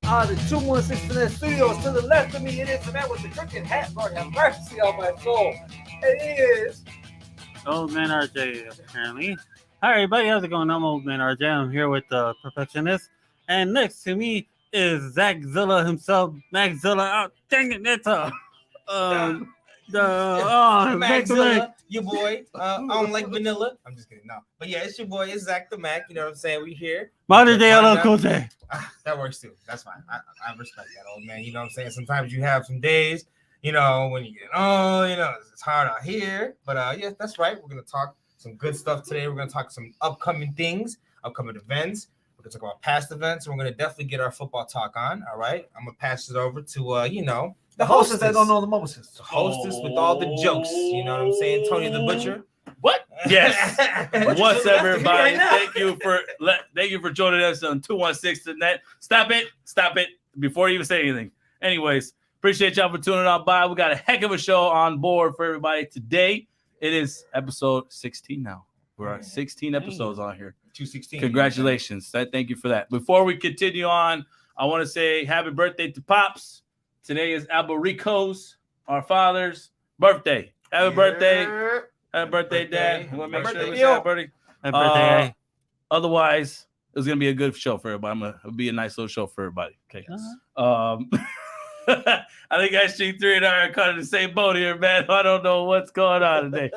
The 216 Finesse Studios. To the left of me, it is the man with the crooked hat. Lord have mercy on my soul. It is Old Man RJ, apparently. Hi, everybody. How's it going? I'm Old Man RJ. I'm here with the Perfectionist. And next to me is Zach Zilla himself. Max Zilla. Oh, dang it. That's Maxilla, your boy. I don't like vanilla. I'm just kidding. No. But yeah, it's your boy. It's Zach the Mac. You know what I'm saying? We here. Modern day LL Cool J. That works too. That's fine. I respect that, old man. You know what I'm saying? Sometimes you have some days, you know, when you get it's hard out here. But yeah, that's right. We're gonna talk some good stuff today. We're gonna talk some upcoming things, upcoming events. We're gonna talk about past events, and we're gonna definitely get our football talk on. All right. I'm gonna pass it over to the hostess that don't know the Moses. The hostess with all the jokes. You know what I'm saying? Tony the Butcher. What? Yes. What's up, everybody? Thank you for joining us on 216 Net. Stop it before you even say anything. Anyways, appreciate y'all for tuning on by. We got a heck of a show on board for everybody today. It is episode 16 now. We're at 16 episodes on here. 216. Congratulations. Thank you for that. Before we continue on, I want to say happy birthday to Pops. Today is Alberico's, our father's birthday. Happy birthday. Happy birthday, Dad. I want to make sure it was happy birthday. Happy birthday. Otherwise, it's going to be a good show for everybody. It'll be a nice little show for everybody. Okay. I think SG3 and I are kind of the same boat here, man. I don't know what's going on today.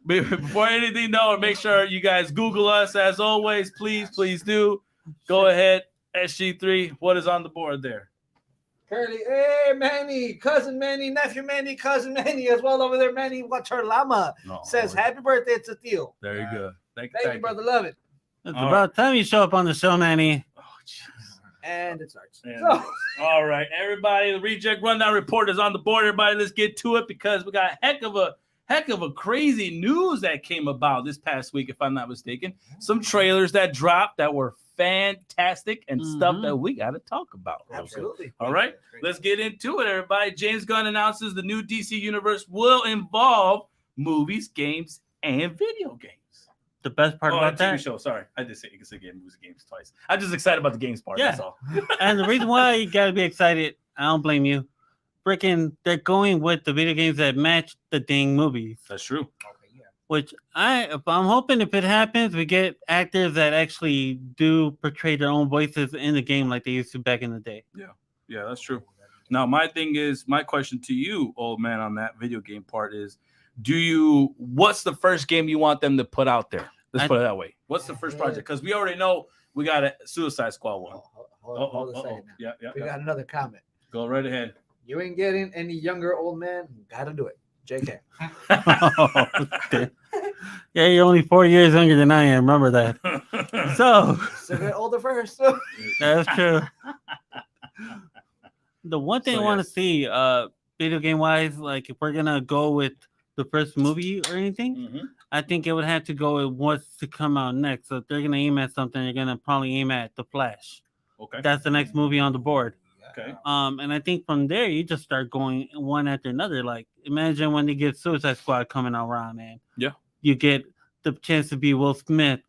Before anything, though, make sure you guys Google us. As always, please do. Go ahead. SG3, what is on the board there? Curly, hey, Manny, cousin Manny, nephew Manny, cousin Manny, as well over there. Manny, watch her llama. Says, happy birthday to Theo. There you go. Thank you, brother. Love it. It's about time you show up on the show, Manny. Oh, jeez. And it starts. All right, everybody. The ReJect Rundown Report is on the board. Everybody, let's get to it because we got heck of a crazy news that came about this past week, if I'm not mistaken. Some trailers that dropped that were fantastic and stuff that we got to talk about. Absolutely. All right, let's get into it, everybody. James Gunn announces the new DC universe will involve movies, games, and video games. The best part about that TV show. Sorry, I did say you can say movies and games twice. I'm just excited about the games part. Yeah. That's all. And the reason why you gotta be excited, I don't blame you. Freaking, they're going with the video games that match the dang movies. That's true. Which I'm hoping if it happens, we get actors that actually do portray their own voices in the game like they used to back in the day. Yeah, that's true. Now, my question to you, old man, on that video game part is, what's the first game you want them to put out there? Let's put it that way. What's the first project? Because we already know we got a Suicide Squad one. Hold a second. Yeah. We got another comment. Go right ahead. You ain't getting any younger, old man. You gotta do it. JK. Yeah, you're only 4 years younger than I am. Remember that. So get older first. That's true. The one thing I want to see, video game wise, like if we're gonna go with the first movie or anything, I think it would have to go with what's to come out next. So if they're gonna aim at something, they're gonna probably aim at The Flash. Okay. That's the next movie on the board. Okay. And I think from there you just start going one after another. Like imagine when they get Suicide Squad coming around, man. Yeah. You get the chance to be Will Smith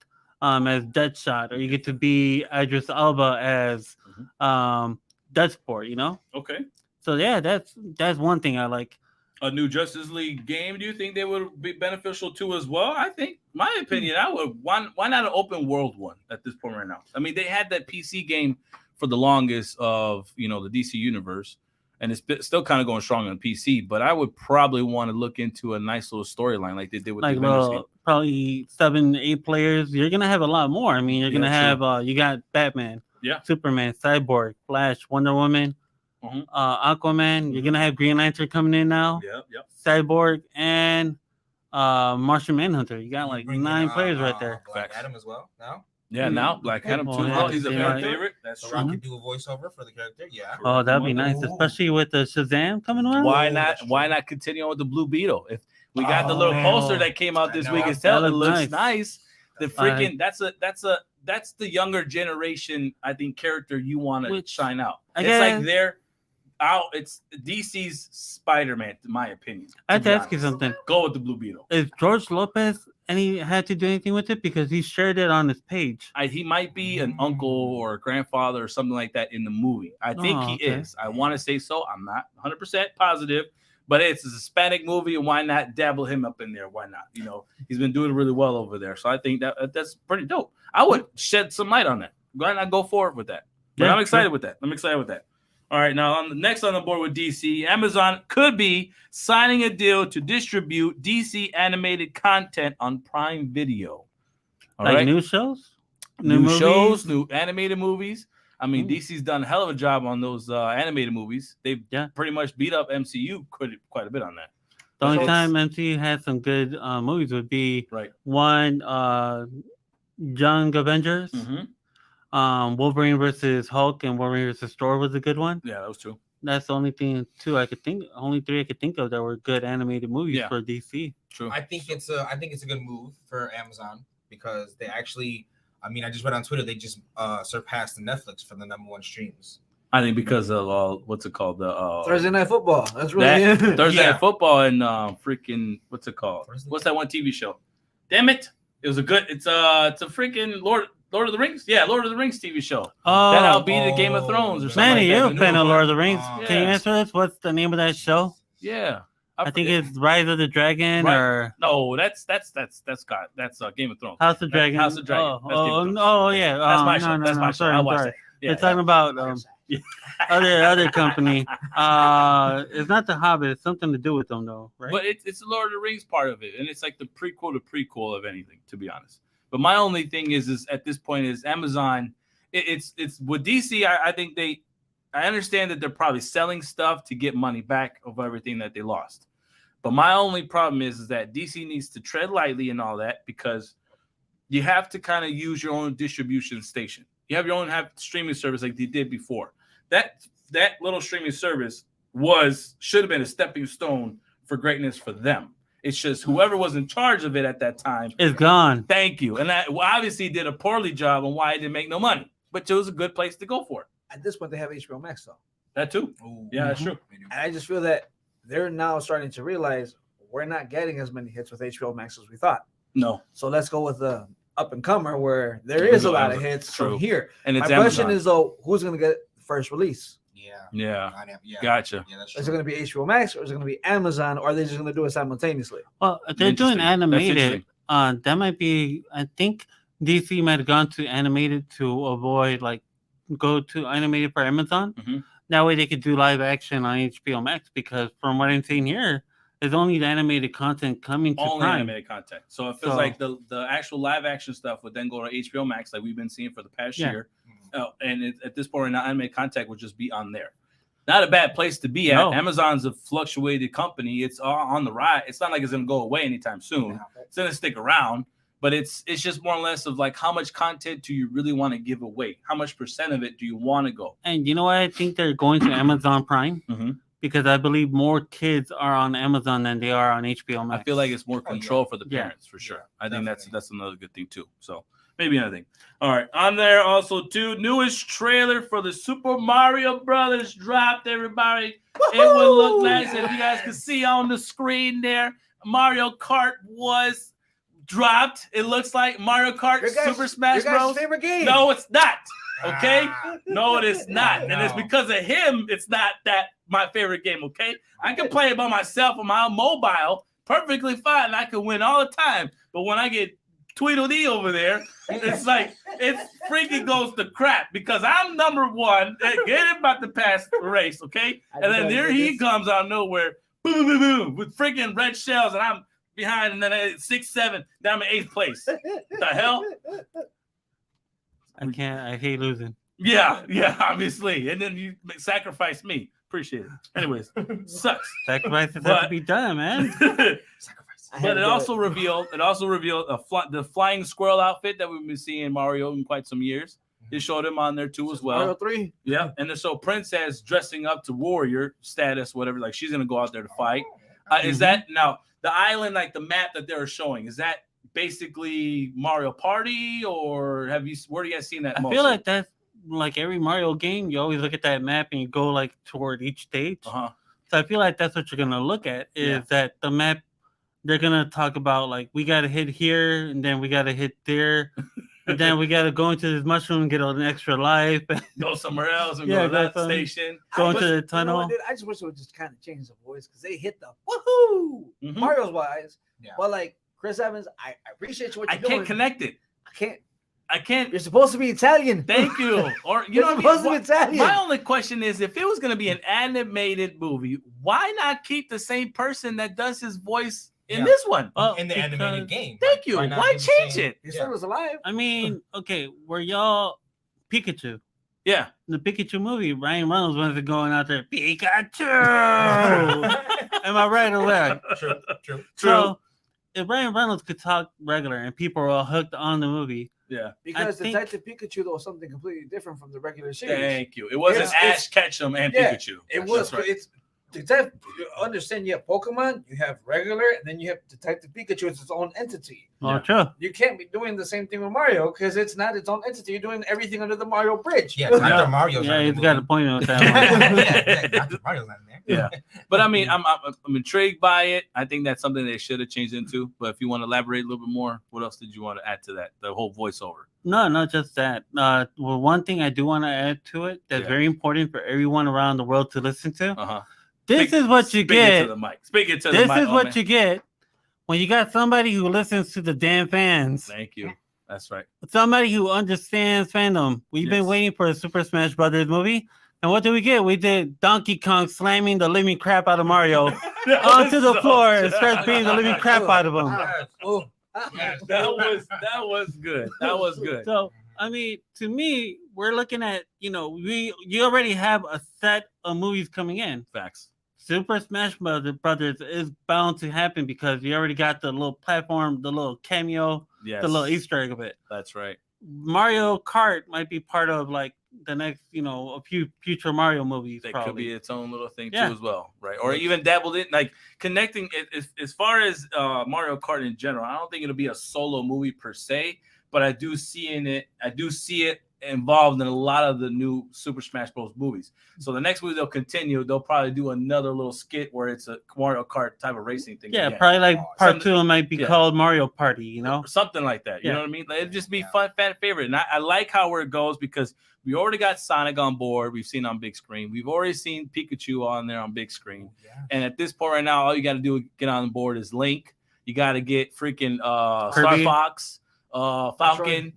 as Deadshot, or you get to be Idris Elba as Deadsport, you know? Okay. So yeah, that's one thing I like. A new Justice League game, do you think they would be beneficial too as well? I think, my opinion, I would. Why not an open world one at this point right now? I mean, they had that PC game for the longest of, the DC universe, and it's still kind of going strong on PC, but I would probably want to look into a nice little storyline like they did with the Avengers game. Probably 7-8 players. You're going to have a lot more. I mean, you're going to have, you got Batman, Superman, Cyborg, Flash, Wonder Woman, Aquaman. You're going to have Green Lantern coming in now. Yep. Cyborg and Martian Manhunter. You got like 9 players right there. Black Adam as well now. Yeah, now Black Adam too. He's a fan favorite. That's true. Rock can do a voiceover for the character. Yeah. Oh, that'd be nice, especially with the Shazam coming around. Why not continue on with the Blue Beetle? If we got the little poster that came out this week, it looks nice. The freaking that's the younger generation. I think character you want to shine out. It's like they're out. It's DC's Spider-Man, in my opinion. I have to ask you something. Go with the Blue Beetle. Is George Lopez any had to do anything with it because he shared it on his page. He might be an uncle or a grandfather or something like that in the movie. I think he is. I want to say so. I'm not 100% positive, but it's a Hispanic movie, and why not dabble him up in there? Why not? You know, he's been doing really well over there, so I think that's pretty dope. I would shed some light on that. Why not go forward with that? But I'm excited with that. All right, now next on the board with DC, Amazon could be signing a deal to distribute DC animated content on Prime Video. All right, new shows, new shows, new animated movies. I mean, DC's done a hell of a job on those animated movies. They've pretty much beat up MCU quite a bit on that. The only time MCU had some good movies would be one Young Avengers. Mm-hmm. Wolverine versus Hulk and Wolverine versus Thor was a good one. Yeah, that was true. That's the only thing three I could think of that were good animated movies for DC. True. I think it's a good move for Amazon because they actually, I mean, I just read on Twitter they just surpassed Netflix for the #1 streams. I think because of what's it called, the Thursday Night Football. That's really Thursday Night Football and freaking what's it called? What's that one TV show? Damn it! It was a good. It's a freaking Lord of the Rings? Yeah, Lord of the Rings TV show. Oh, that'll be the Game of Thrones or something. Manny, like you're a fan of Lord of the Rings. Can you answer this? What's the name of that show? Yeah. I think it's Rise of the Dragon or no, that's Game of Thrones. House of Dragon. House of Dragon. Yeah. That's my show. That's my show. Sorry, I watched it. They're talking about other company. It's not The Hobbit. It's something to do with them though, right? But it's the Lord of the Rings part of it, and it's like the prequel of anything, to be honest. But my only thing is at this point is Amazon. It's with DC. I think I understand that they're probably selling stuff to get money back of everything that they lost. But my only problem is that DC needs to tread lightly and all that because you have to kind of use your own distribution station. You have your own streaming service like they did before. That little streaming service should have been a stepping stone for greatness for them. It's just whoever was in charge of it at that time is gone. Thank you. And that obviously did a poorly job on why it didn't make no money. But it was a good place to go for it. At this point, they have HBO Max, though. That too. Ooh. Yeah, that's true. And I just feel that they're now starting to realize we're not getting as many hits with HBO Max as we thought. No. So let's go with the up-and-comer where there is a lot of hits from here. And it's my question is, though, who's going to get the first release? Yeah. Gotcha. Yeah, is it going to be HBO Max or is it going to be Amazon or are they just going to do it simultaneously? Well, if they're doing animated. That might be. I think DC might have gone to animated to avoid go to animated for Amazon. Mm-hmm. That way they could do live action on HBO Max because from what I'm seeing here, there's only the animated content coming to Prime. Animated content. So it feels like the actual live action stuff would then go to HBO Max like we've been seeing for the past year. And at this point, now animated content would just be on there. Not a bad place to be at. No. Amazon's a fluctuated company. It's on the rise. It's not like it's going to go away anytime soon. It's going to stick around. But it's just more or less of like how much content do you really want to give away? How much percent of it do you want to go? And you know what? I think they're going to Amazon Prime because I believe more kids are on Amazon than they are on HBO Max. I feel like it's more control for the parents for sure. I think that's another good thing too. So maybe another thing. All right. On there also too, newest trailer for the Super Mario Brothers dropped, everybody. Woo-hoo! It would look nice if you guys can see on the screen there. Mario Kart was dropped. It looks like Mario Kart Super Smash Bros. Favorite game. No, it's not. Okay? No, it is not. And it's because of him, it's not that my favorite game, okay? I can play it by myself on my mobile perfectly fine. I can win all the time. But when I get Tweedledee over there, it's like it freaking goes to crap because I'm number one. Get about to pass the race, okay? And then there he comes out of nowhere, boom, boom, boom, with freaking red shells, and I'm behind, and then at 6, 7, then I'm in 8th place. The hell? I hate losing. Yeah, obviously. And then you sacrifice me. Appreciate it. Anyways, sucks. Sacrifices have to be done, man. But it also revealed the flying squirrel outfit that we've been seeing Mario in quite some years. They showed him on there too as well. Mario 3. Yeah, and so Princess dressing up to warrior status, whatever. Like she's gonna go out there to fight. Is that now the island, like the map that they're showing? Is that basically Mario Party, or where do you guys seen that? I feel like that's like every Mario game. You always look at that map and you go like toward each stage. So I feel like that's what you're gonna look at is that the map they're gonna talk about like we gotta hit here and then we gotta hit there. And then we gotta go into this mushroom and get an extra life. Go somewhere else and Yeah, go to that go station. Go into the tunnel. You know what, dude? I just wish it would just kind of change the voice because they hit the woohoo Mario's wise. Yeah. But like Chris Evans, I appreciate what you're doing. I can't connect it. I can't. You're Thank supposed to be Italian. you. Or you You're know, supposed to be Italian. My only question is, if it was going to be an animated movie, why not keep the same person that does his voice in this one? In the animated game. Thank you. Why change it? Your son was alive. I mean, okay, were y'all Pikachu? Yeah. In the Pikachu movie, Ryan Reynolds wasn't going out there, Pikachu. Am I right or right? True. So, if Ryan Reynolds could talk regular and people were all hooked on the movie, Yeah. Because Detective Pikachu though was something completely different from the regular series. Thank you. It wasn't Ash Ketchum and Pikachu. It was. Right. It's Detective. You understand? You have Pokemon, you have regular, and then you have Detective Pikachu. It's its own entity. oh, true. You can't be doing the same thing with Mario because it's not its own entity. You're doing everything under the Mario bridge. Yeah, Dr. Mario's Yeah, not he's in got the a point with that one. yeah, Dr. Mario's not in there. Yeah. But I mean, I'm intrigued by it. I think that's something they should have changed into. But if you want to elaborate a little bit more, what else did you want to add to that? The whole voiceover. No, not just that. Well, one thing I do want to add to it that's very important for everyone around the world to listen to. Uh-huh. This is what you get. To the mic. Speak it to this the mic. is what you get when you got somebody who listens to the damn fans. Thank you. That's right. Somebody who understands fandom. We've been waiting for a Super Smash Brothers movie. And what did we get? We did Donkey Kong slamming the living crap out of Mario onto the floor and starts beating the living crap out of him. That was good. That was good. So, I mean, to me, we're looking at, you already have a set of movies coming in. Facts. Super Smash Brothers is bound to happen because you already got the little platform, the little cameo, the little Easter egg of it. That's right. Mario Kart might be part of like the next, a few future Mario movies. That probably could be its own little thing too, as well, right? Or even dabbled in like connecting it as far as Mario Kart in general. I don't think it'll be a solo movie per se, but I do see it involved in a lot of the new Super Smash Bros. Movies. So the next movie they'll continue. They'll probably do another little skit where it's a Mario Kart type of racing thing. Yeah, again. probably like part 2 might be called Mario Party, something like that. You know what I mean? Like, it'd just be fun, fan favorite. And I like how where it goes because we already got Sonic on board. We've seen on big screen. We've already seen Pikachu on there on big screen. And at this point right now, all you got to do to get on board is Link. You got to get freaking Star Fox. Falcon,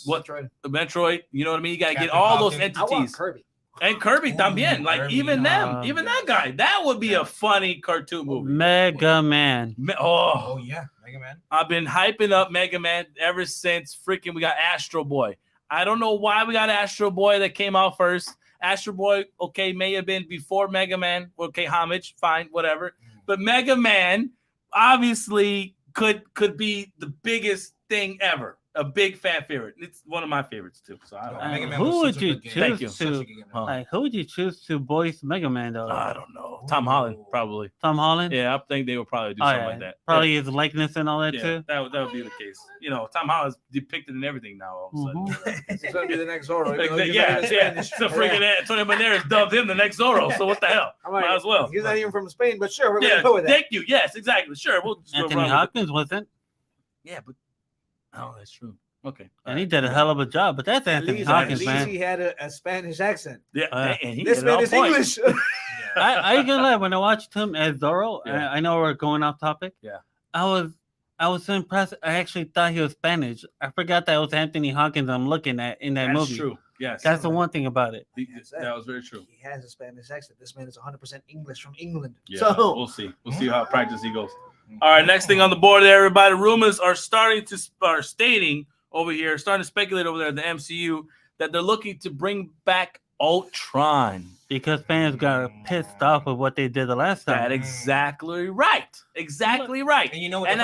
Metroid, you know what I mean? You gotta get all those entities. I want Kirby. And Kirby también, like Kirby, even them, even that guy. That would be a funny cartoon movie. Mega Man. Oh yeah, Mega Man. I've been hyping up Mega Man ever since freaking we got Astro Boy. I don't know why we got Astro Boy that came out first. Astro Boy, okay, may have been before Mega Man. Okay, homage, fine, whatever. But Mega Man obviously could be the biggest thing ever. A big fan favorite. It's one of my favorites too. So who would you choose to? Like, who would you choose to voice Mega Man though? I don't know. Tom Holland, probably. Tom Holland? Yeah, I think they would probably do something like that. Probably his likeness and all that too. That would be the case. Tom Holland's depicted in everything now. All of a sudden, he's gonna be the next Zorro. So freaking Antonio Banderas dubbed him the next Zorro. So what the hell? Might as well. He's not even from Spain, but sure, we're gonna go with that. Thank you. Yes, exactly. Sure. We'll Anthony Hopkins wasn't. Yeah, but. Oh, that's true. Okay. And he did a hell of a job, but that's Anthony Hopkins, man. At least he had a Spanish accent. Yeah, and this man is English. I ain't gonna lie, when I watched him as Zorro, I know we're going off topic. Yeah. I was so impressed. I actually thought he was Spanish. I forgot that it was Anthony Hopkins I'm looking at in that movie. That's true. Yes. That's the one thing about it. That was very true. He has a Spanish accent. This man is 100% English from England. Yeah, so we'll see. We'll see how practice he goes. All right, next thing on the board there, everybody. Rumors are starting to stating over here, starting to speculate over there at the MCU that they're looking to bring back Ultron. Because fans got pissed off with what they did the last time. That's exactly right. Exactly right. And you know what?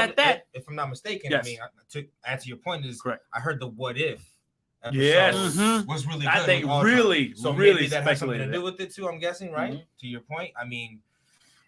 If I'm not mistaken, I mean, to answer your point is correct. I heard the what if episode was really good. I think really that has something to do with it too. I'm guessing, right? Mm-hmm. To your point, I mean,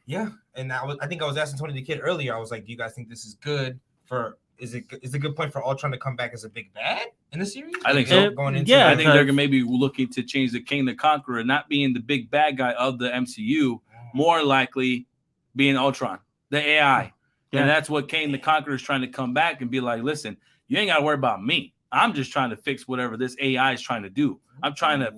yeah. And I think I was asking Tony the Kid earlier. I was like, do you guys think this is good for? Is it a good point for Ultron to come back as a big bad in the series? I think so. I think they're maybe looking to change the King the Conqueror, not being the big bad guy of the MCU, more likely being Ultron, the AI. Yeah. And that's what Kane the Conqueror is trying to come back and be like, listen, you ain't got to worry about me. I'm just trying to fix whatever this AI is trying to do. I'm trying to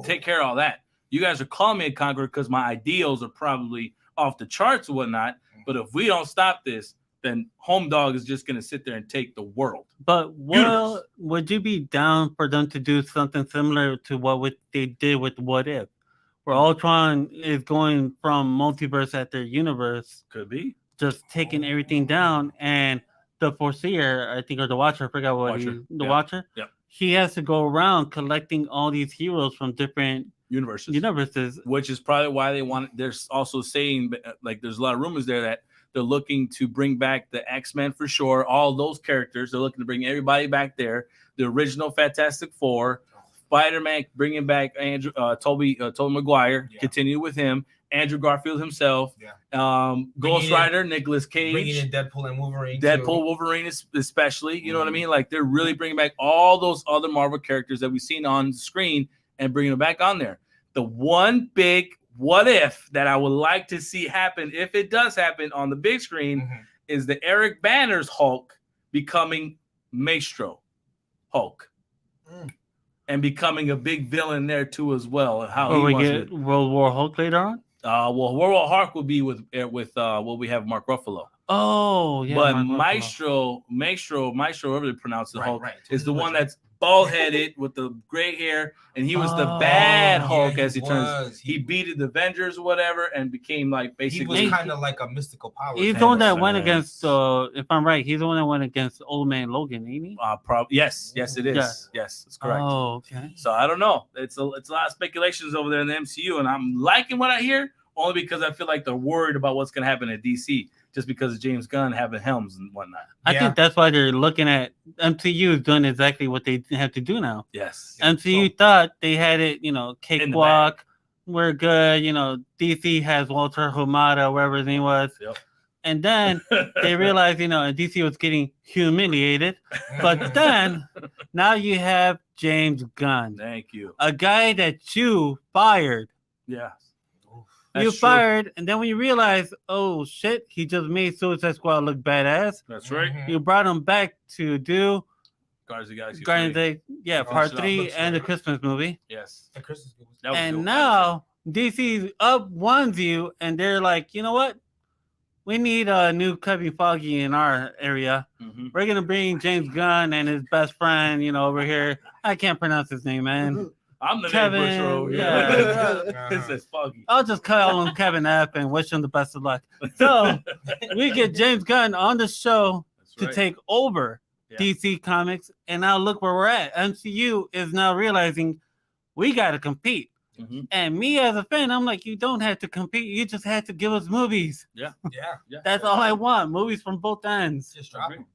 take care of all that. You guys are calling me a conqueror because my ideals are probably off the charts or whatnot. But if we don't stop this, then Home Dog is just going to sit there and take the world. But would you be down for them to do something similar to what they did with What If? Where Ultron is going from multiverse at their universe. Could be. Just taking everything down, and the Foreseer, I think, or the Watcher, I forgot what Watcher. Yeah. He has to go around collecting all these heroes from different universes, which is probably why they want. They're also saying, like, there's a lot of rumors there that they're looking to bring back the X-Men for sure. All those characters, they're looking to bring everybody back there. The original Fantastic Four, Spider-Man, bringing back Andrew, Tobey Maguire, continue with him. Andrew Garfield himself, Ghost Rider, Nicolas Cage, bringing in Deadpool and Wolverine. Wolverine especially. You know what I mean? Like, they're really bringing back all those other Marvel characters that we've seen on screen and bringing them back on there. The one big what if that I would like to see happen, if it does happen on the big screen, is the Eric Banner's Hulk becoming Maestro Hulk. And becoming a big villain there too as well. How we get World War Hulk later on? World War Hulk will be with what we have Mark Ruffalo. Oh, yeah. But Maestro, whatever they pronounce the Hulk, is the one that's bald-headed with the gray hair, and he was the bad Hulk as he turns. He beat the Avengers or whatever and became like basically. He was kind of like a mystical power. He's the one that went against. If I'm right, he's the one that went against Old Man Logan, ain't he? Yes, it is. Yeah. Yes, that's correct. Oh, okay. So I don't know. It's a lot of speculations over there in the MCU, and I'm liking what I hear only because I feel like they're worried about what's going to happen at DC. Just because of James Gunn having helms and whatnot. I think that's why they're looking at MCU is doing exactly what they have to do now. Yes. MCU thought they had it, cakewalk. We're good. DC has Walter Hamada, wherever his name was. Yep. And then they realized, DC was getting humiliated. But then now you have James Gunn. Thank you. A guy that you fired. Yeah. You fired, and then when you realize, oh shit, he just made Suicide Squad look badass. That's right. You brought him back to do Guardians of the Galaxy. Part 3 and the Christmas movie. Yes. And now DC up ones you, and they're like, you know what? We need a new Kevin Feige in our area. We're gonna bring James Gunn and his best friend, over here. I can't pronounce his name, man. I'm the Kevin, name Bushro. Yeah. This is Foggy. I'll just call him Kevin F and wish him the best of luck. So we get James Gunn on the show to take over DC Comics, and now look where we're at. MCU is now realizing we got to compete. And me as a fan, I'm like, you don't have to compete. You just have to give us movies. Yeah. That's all I want. Movies from both ends. Just drop them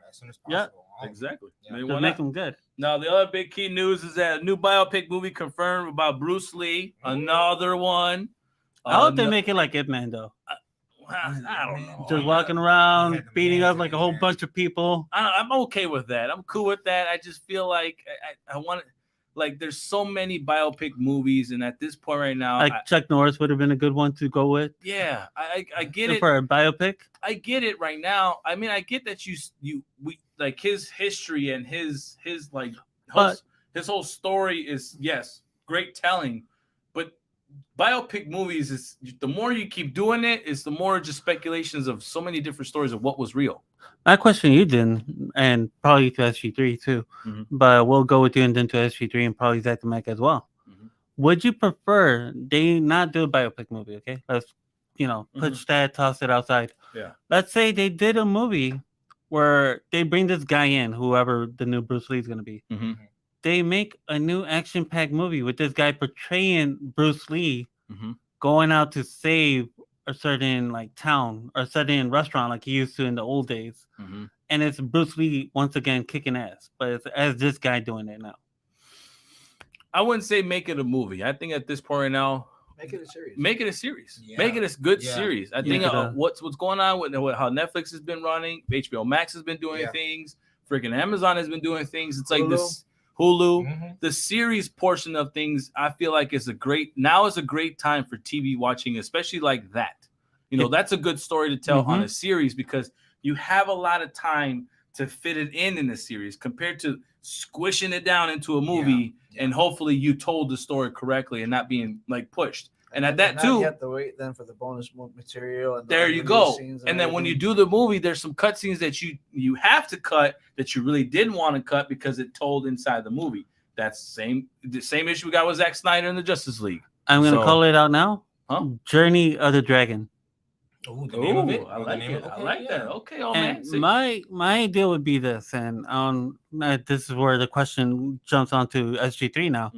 as soon as possible. Yeah, exactly. To make them good. Now, the other big key news is that a new biopic movie confirmed about Bruce Lee. Another one. I hope they make it like Ip Man, though. I don't know. Just walking around, beating up like a whole bunch of people. I'm okay with that. I'm cool with that. I just feel like I want to. Like, there's so many biopic movies, and at this point right now, Chuck Norris would have been a good one to go with. Yeah, I get it for a biopic. I get it right now. I mean, I get that we like his history and his whole story is great telling, but biopic movies is the more you keep doing it, it's the more just speculations of so many different stories of what was real. My question you did, and probably to SG3 too, but we'll go with you and then to SG3 and probably Zach the Mac as well. Would you prefer they not do a biopic movie? Okay, let's push that, toss it outside. Yeah. Let's say they did a movie where they bring this guy in, whoever the new Bruce Lee is going to be. They make a new action-packed movie with this guy portraying Bruce Lee going out to save a certain town or a certain restaurant like he used to in the old days. And it's Bruce Lee once again kicking ass, but it's as this guy doing it now. I wouldn't say make it a movie. I think at this point right now, make it a series. Make it a series. Yeah. Make it a good series. I think what's going on with how Netflix has been running, HBO Max has been doing things, freaking Amazon has been doing things. It's like this Hulu, the series portion of things. I feel like is a great time for TV watching, especially like that. You know, that's a good story to tell on a series because you have a lot of time to fit it in the series compared to squishing it down into a movie and hopefully you told the story correctly and not being like pushed. And at that too, you have to wait then for the bonus material. And there you go. And then when you do the movie, there's some cut scenes that you have to cut that you really didn't want to cut because it told inside the movie. That's the same issue we got with Zack Snyder in the Justice League. I'm gonna call it out now. Journey of the Dragon. Oh, the name of it. I like it. I like that. Okay, man. My idea would be this, and this is where the question jumps onto SG3 now.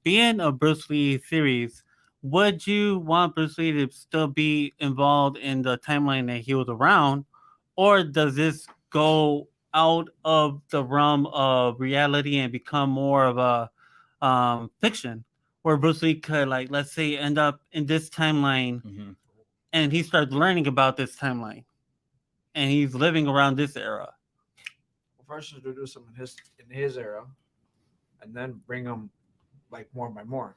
Being a Bruce Lee series, would you want Bruce Lee to still be involved in the timeline that he was around, or does this go out of the realm of reality and become more of a fiction, where Bruce Lee could, like, let's say, end up in this timeline, and he starts learning about this timeline, and he's living around this era? Well, first introduce him in his era, and then bring him like more by more.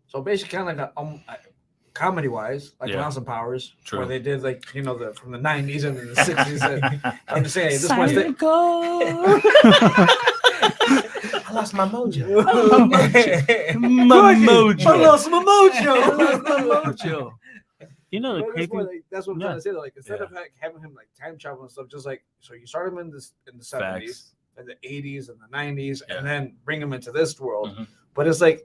So basically, kind of like comedy wise, like Austin Powers, where they did like from the 90s and the 60s. I'm just saying, this one's I lost my mojo. I lost my mojo. You know, that's what I'm trying to say. Like, instead of having him like time travel and stuff, just like you start him in the 70s and the 80s and the 90s, and then bring him into this world. But it's like,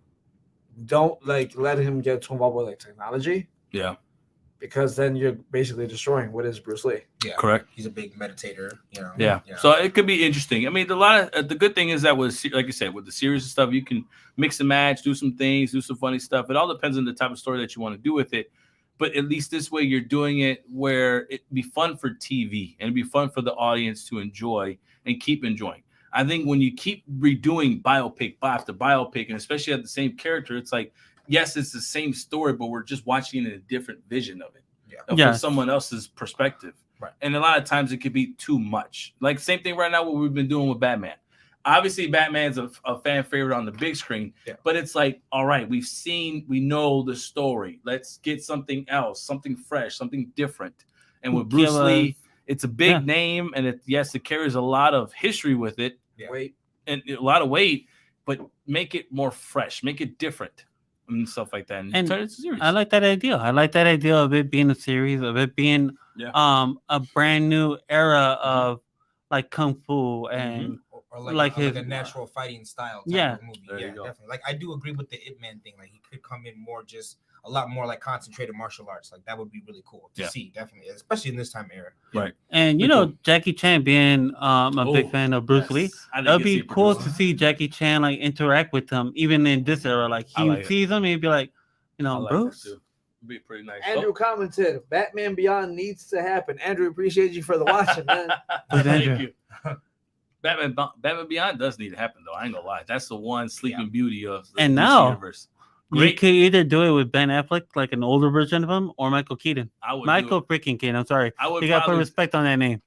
don't like let him get too involved with like technology. Yeah. Because then you're basically destroying what is Bruce Lee. Yeah, correct. He's a big meditator, So it could be interesting. I mean, the good thing is that like you said, with the series and stuff, you can mix and match, do some things, do some funny stuff. It all depends on the type of story that you want to do with it. But at least this way, you're doing it where it'd be fun for TV and it'd be fun for the audience to enjoy and keep enjoying. I think when you keep redoing biopic after biopic, and especially at the same character, it's like, yes, it's the same story, but we're just watching it in a different vision of it, from someone else's perspective. Right. And a lot of times it could be too much. Like same thing right now, what we've been doing with Batman. Obviously, Batman's a fan favorite on the big screen, but it's like, all right, we know the story. Let's get something else, something fresh, something different. And with Bruce Lee, it's a big name, and it carries a lot of history with it, and a lot of weight, but make it more fresh, make it different, and stuff like that, and turn it into a series. I like that idea. I like that idea of it being a series, of it being a brand new era of like kung fu and or like a natural fighting style type of movie. Definitely. Like I do agree with the Ip Man thing. Like he could come in more just a lot more like concentrated martial arts. Like that would be really cool to see, definitely, especially in this time era. Right. And Jackie Chan being a big fan of Bruce Lee, it'd be cool to see Jackie Chan like interact with him even in this era. Like he sees him and he'd be like, Bruce. It'd be pretty nice. Andrew commented, Batman Beyond needs to happen. Andrew, appreciate you for the watching, man. Thank you. Batman Beyond does need to happen, though. I ain't gonna lie. That's the one sleeping beauty of the universe. You could either do it with Ben Affleck, like an older version of him, or Michael Keaton. Michael freaking Keaton. I'm sorry. You got to put respect on that name.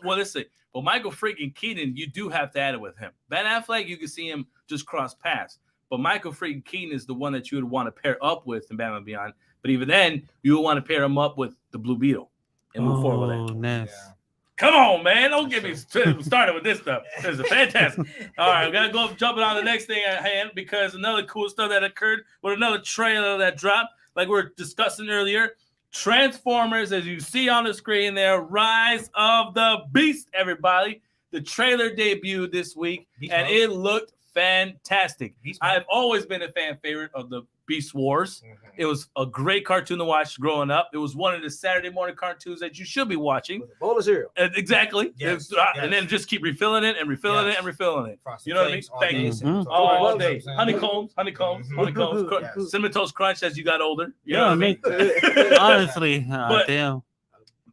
Listen. But Michael freaking Keaton, you do have to add it with him. Ben Affleck, you can see him just cross paths. But Michael freaking Keaton is the one that you would want to pair up with in Batman Beyond. But even then, you would want to pair him up with the Blue Beetle and move forward with that. Nice. Yeah. Come on, man. Don't get me started with this stuff. This is fantastic. All right, we got to go jumping on the next thing at hand because another cool stuff that occurred with another trailer that dropped, like we were discussing earlier. Transformers, as you see on the screen there, Rise of the Beast, everybody. The trailer debuted this week, and it looked fantastic. I've always been a fan favorite of the Beast Wars. It was a great cartoon to watch growing up. It was one of the Saturday morning cartoons that you should be watching. With a bowl of cereal. Exactly. Yes. And then just keep refilling it and refilling it and refilling it. Frosted you know what I mean? Flakes, Thank you. All day. Honeycombs. Cinnamon Toast Crunch as you got older. You know what I mean? Honestly, damn.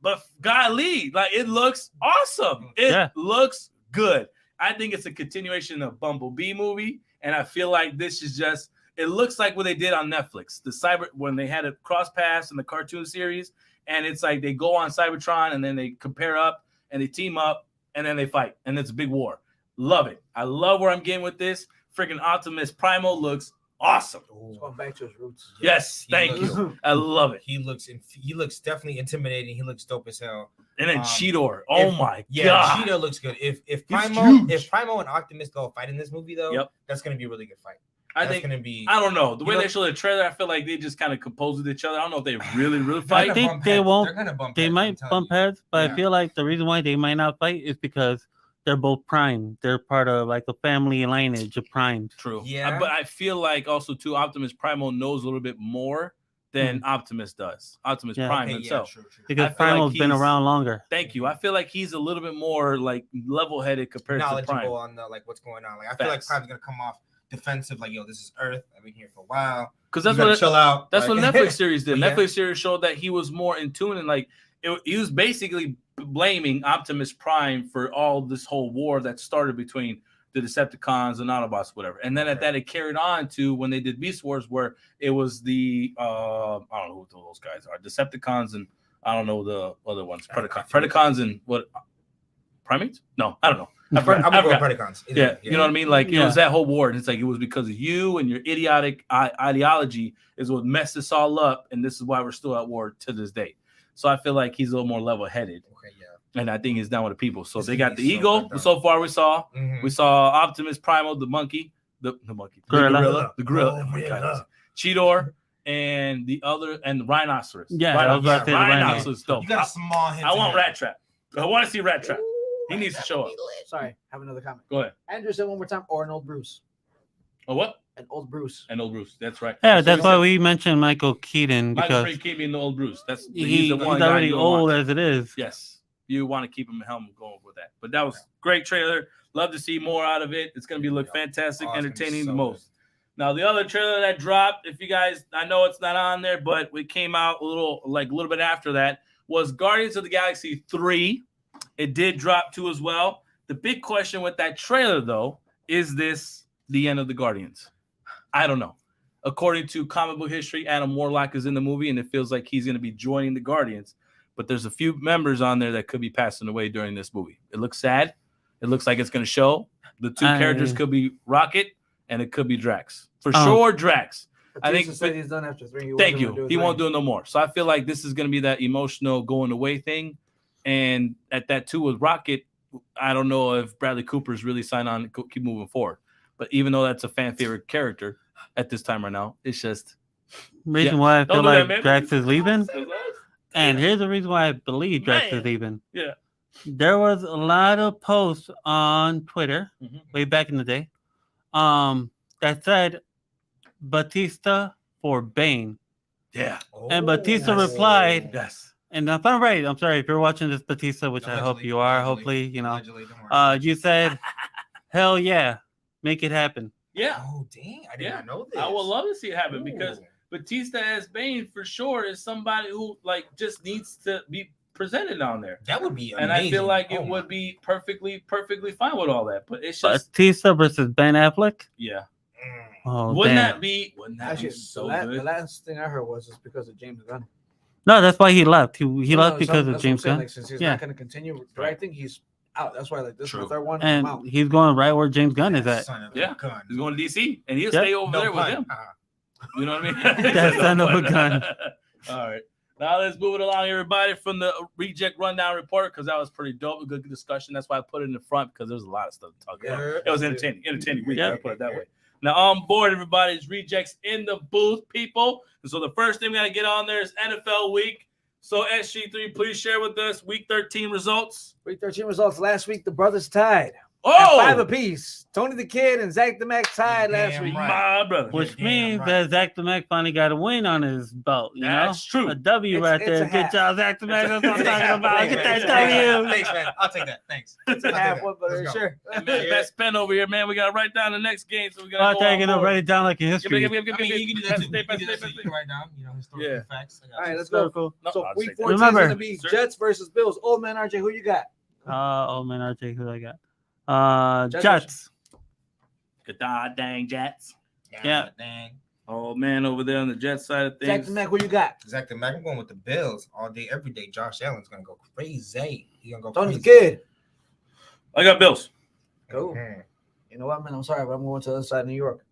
But golly, like it looks awesome. It looks good. I think it's a continuation of Bumblebee movie, and I feel like this is just. It looks like what they did on Netflix, when they had a cross pass in the cartoon series, and it's like they go on Cybertron and then they compare up and they team up and then they fight, and it's a big war. Love it. I love where I'm getting with this. Freaking Optimus Primal looks awesome. He's going back to his roots. Yes, thank you. I love it. He looks definitely intimidating. He looks dope as hell. And then Cheetor. Oh my Yeah, god. Cheetor looks good. If Primo and Optimus go fight in this movie though, that's gonna be a really good fight. I think I don't know. The way they show the trailer, I feel like they just kind of compose with each other. I don't know if they really fight. I think they won't. They might bump heads, but Yeah. I feel like the reason why they might not fight is because they're both Prime. They're part of like a family lineage of Primes. True. Yeah. But I feel like also too Optimus Primo knows a little bit more than Optimus does. Optimus Prime himself. True. Because Primo's been around longer. Thank you. I feel like he's a little bit more like level-headed compared to Prime. Knowledgeable on like what's going on. Like I feel like Prime's gonna come off defensive, like, yo, this is Earth. I've been here for a while. Because that's what chill out. That's what Netflix series did. Yeah. Netflix series showed that he was more in tune and like he was basically blaming Optimus Prime for all this whole war that started between the Decepticons and Autobots, whatever. And then at that it carried on to when they did Beast Wars, where it was the I don't know who those guys are, Decepticons and I don't know the other ones, Predacons and what primates? No, I don't know. I'm gonna go Predacons. Yeah, you know what I mean? Like, it was that whole war. And it's like, it was because of you and your idiotic ideology is what messed us all up. And this is why we're still at war to this day. So I feel like he's a little more level-headed. Okay, yeah. And I think he's down with the people. So they got the Eagle. So far we saw. We saw Optimus Primo, the monkey. The monkey. Gorilla. The gorilla. Oh my God. Cheetor. And the other, and the rhinoceros. Yeah, I was about to say the rhinoceros. Dope. You got a small hint. I want Rat Trap. I want to see Rat Trap. He needs to show up. Sorry, have another comment. Go ahead. Andrew said one more time, or an old Bruce. Oh, what? An old Bruce. An old Bruce. That's right. Yeah, that's why we mentioned Michael Keaton, because keeping the old Bruce. That's he's already old as it is. Yes, you want to keep him helmet going with that. But that was great trailer. Love to see more out of it. It's gonna be look fantastic, entertaining the most. Now the other trailer that dropped, if you guys, I know it's not on there, but we came out a little bit after that, was Guardians of the Galaxy 3. It did drop 2 as well. The big question with that trailer, though, is this the end of the Guardians? I don't know. According to comic book history, Adam Warlock is in the movie, and it feels like he's going to be joining the Guardians. But there's a few members on there that could be passing away during this movie. It looks sad. It looks like it's going to show. The two characters could be Rocket, and it could be Drax. For sure, Drax. I think said he's done after 3. Thank you. He won't do it no more. So I feel like this is going to be that emotional going away thing. And at that too with Rocket, I don't know if Bradley Cooper's really signed on to keep moving forward. But even though that's a fan favorite character at this time right now, it's just reason why I feel like Drax is leaving. And here's the reason why I believe Drax is leaving. Yeah. There was a lot of posts on Twitter way back in the day that said Batista for Bane. Yeah. And Batista replied, yes. And if I'm right, I'm sorry if you're watching this, Batista, which I hope you are. Hopefully, you know, you said, "Hell yeah, make it happen." Yeah. Oh dang, I did not know this. I would love to see it happen because Batista as Bane for sure is somebody who like just needs to be presented on there. That would be amazing. And I feel like it would be perfectly fine with all that. But it's just Batista versus Ben Affleck. Yeah. Oh, wouldn't damn. that be so good? The last thing I heard was it's because of James Gunn. No, that's why he left. He left because of James Gunn. Like, since he's not going to continue directing, he's out. That's why like this is the third one. And he's going right where James Gunn is at. Yeah, he's going to DC, and he'll stay over there with him. You know what I mean? That son of a gun. All right. Now let's move it along, everybody, from the ReJect Rundown Report, because that was pretty dope. A good discussion. That's why I put it in the front, because there's a lot of stuff to talk about. It was entertaining. Week, I put it that way. Now on board, everybody, is ReJects in the booth, people. And so the first thing we got to get on there is NFL week. So SG3, please share with us Week 13 results. Week 13 results. Last week, the brothers tied. Oh! 5 apiece. Tony the Kid and Zach the Mac tied last week. My brother. Which means that Zach the Mac finally got a win on his belt. You know? That's true. A W right there. Good job, Zach the Mac. That's what I'm talking about. Get that W. Thanks, man. I'll take that. Thanks. It's a half one, but sure. Best pen over here, man. We got to write down the next game. So we got to go on. Write it down like in history. You can do that too. You can write down, historical facts. All right, let's go. So week 14 is going to be Jets versus Bills. Old man RJ, who you got? Old man RJ, who I got? Jets. Good dang Jets. Yeah. Dang. Oh man, over there on the Jets side of things. Zach the Mac, who you got? Zach the Mac, I'm going with the Bills all day, every day. Josh Allen's gonna go crazy. He's gonna go Tony crazy. the Kid. I got Bills. Cool. You know what, man? I'm sorry, but I'm going to the other side of New York.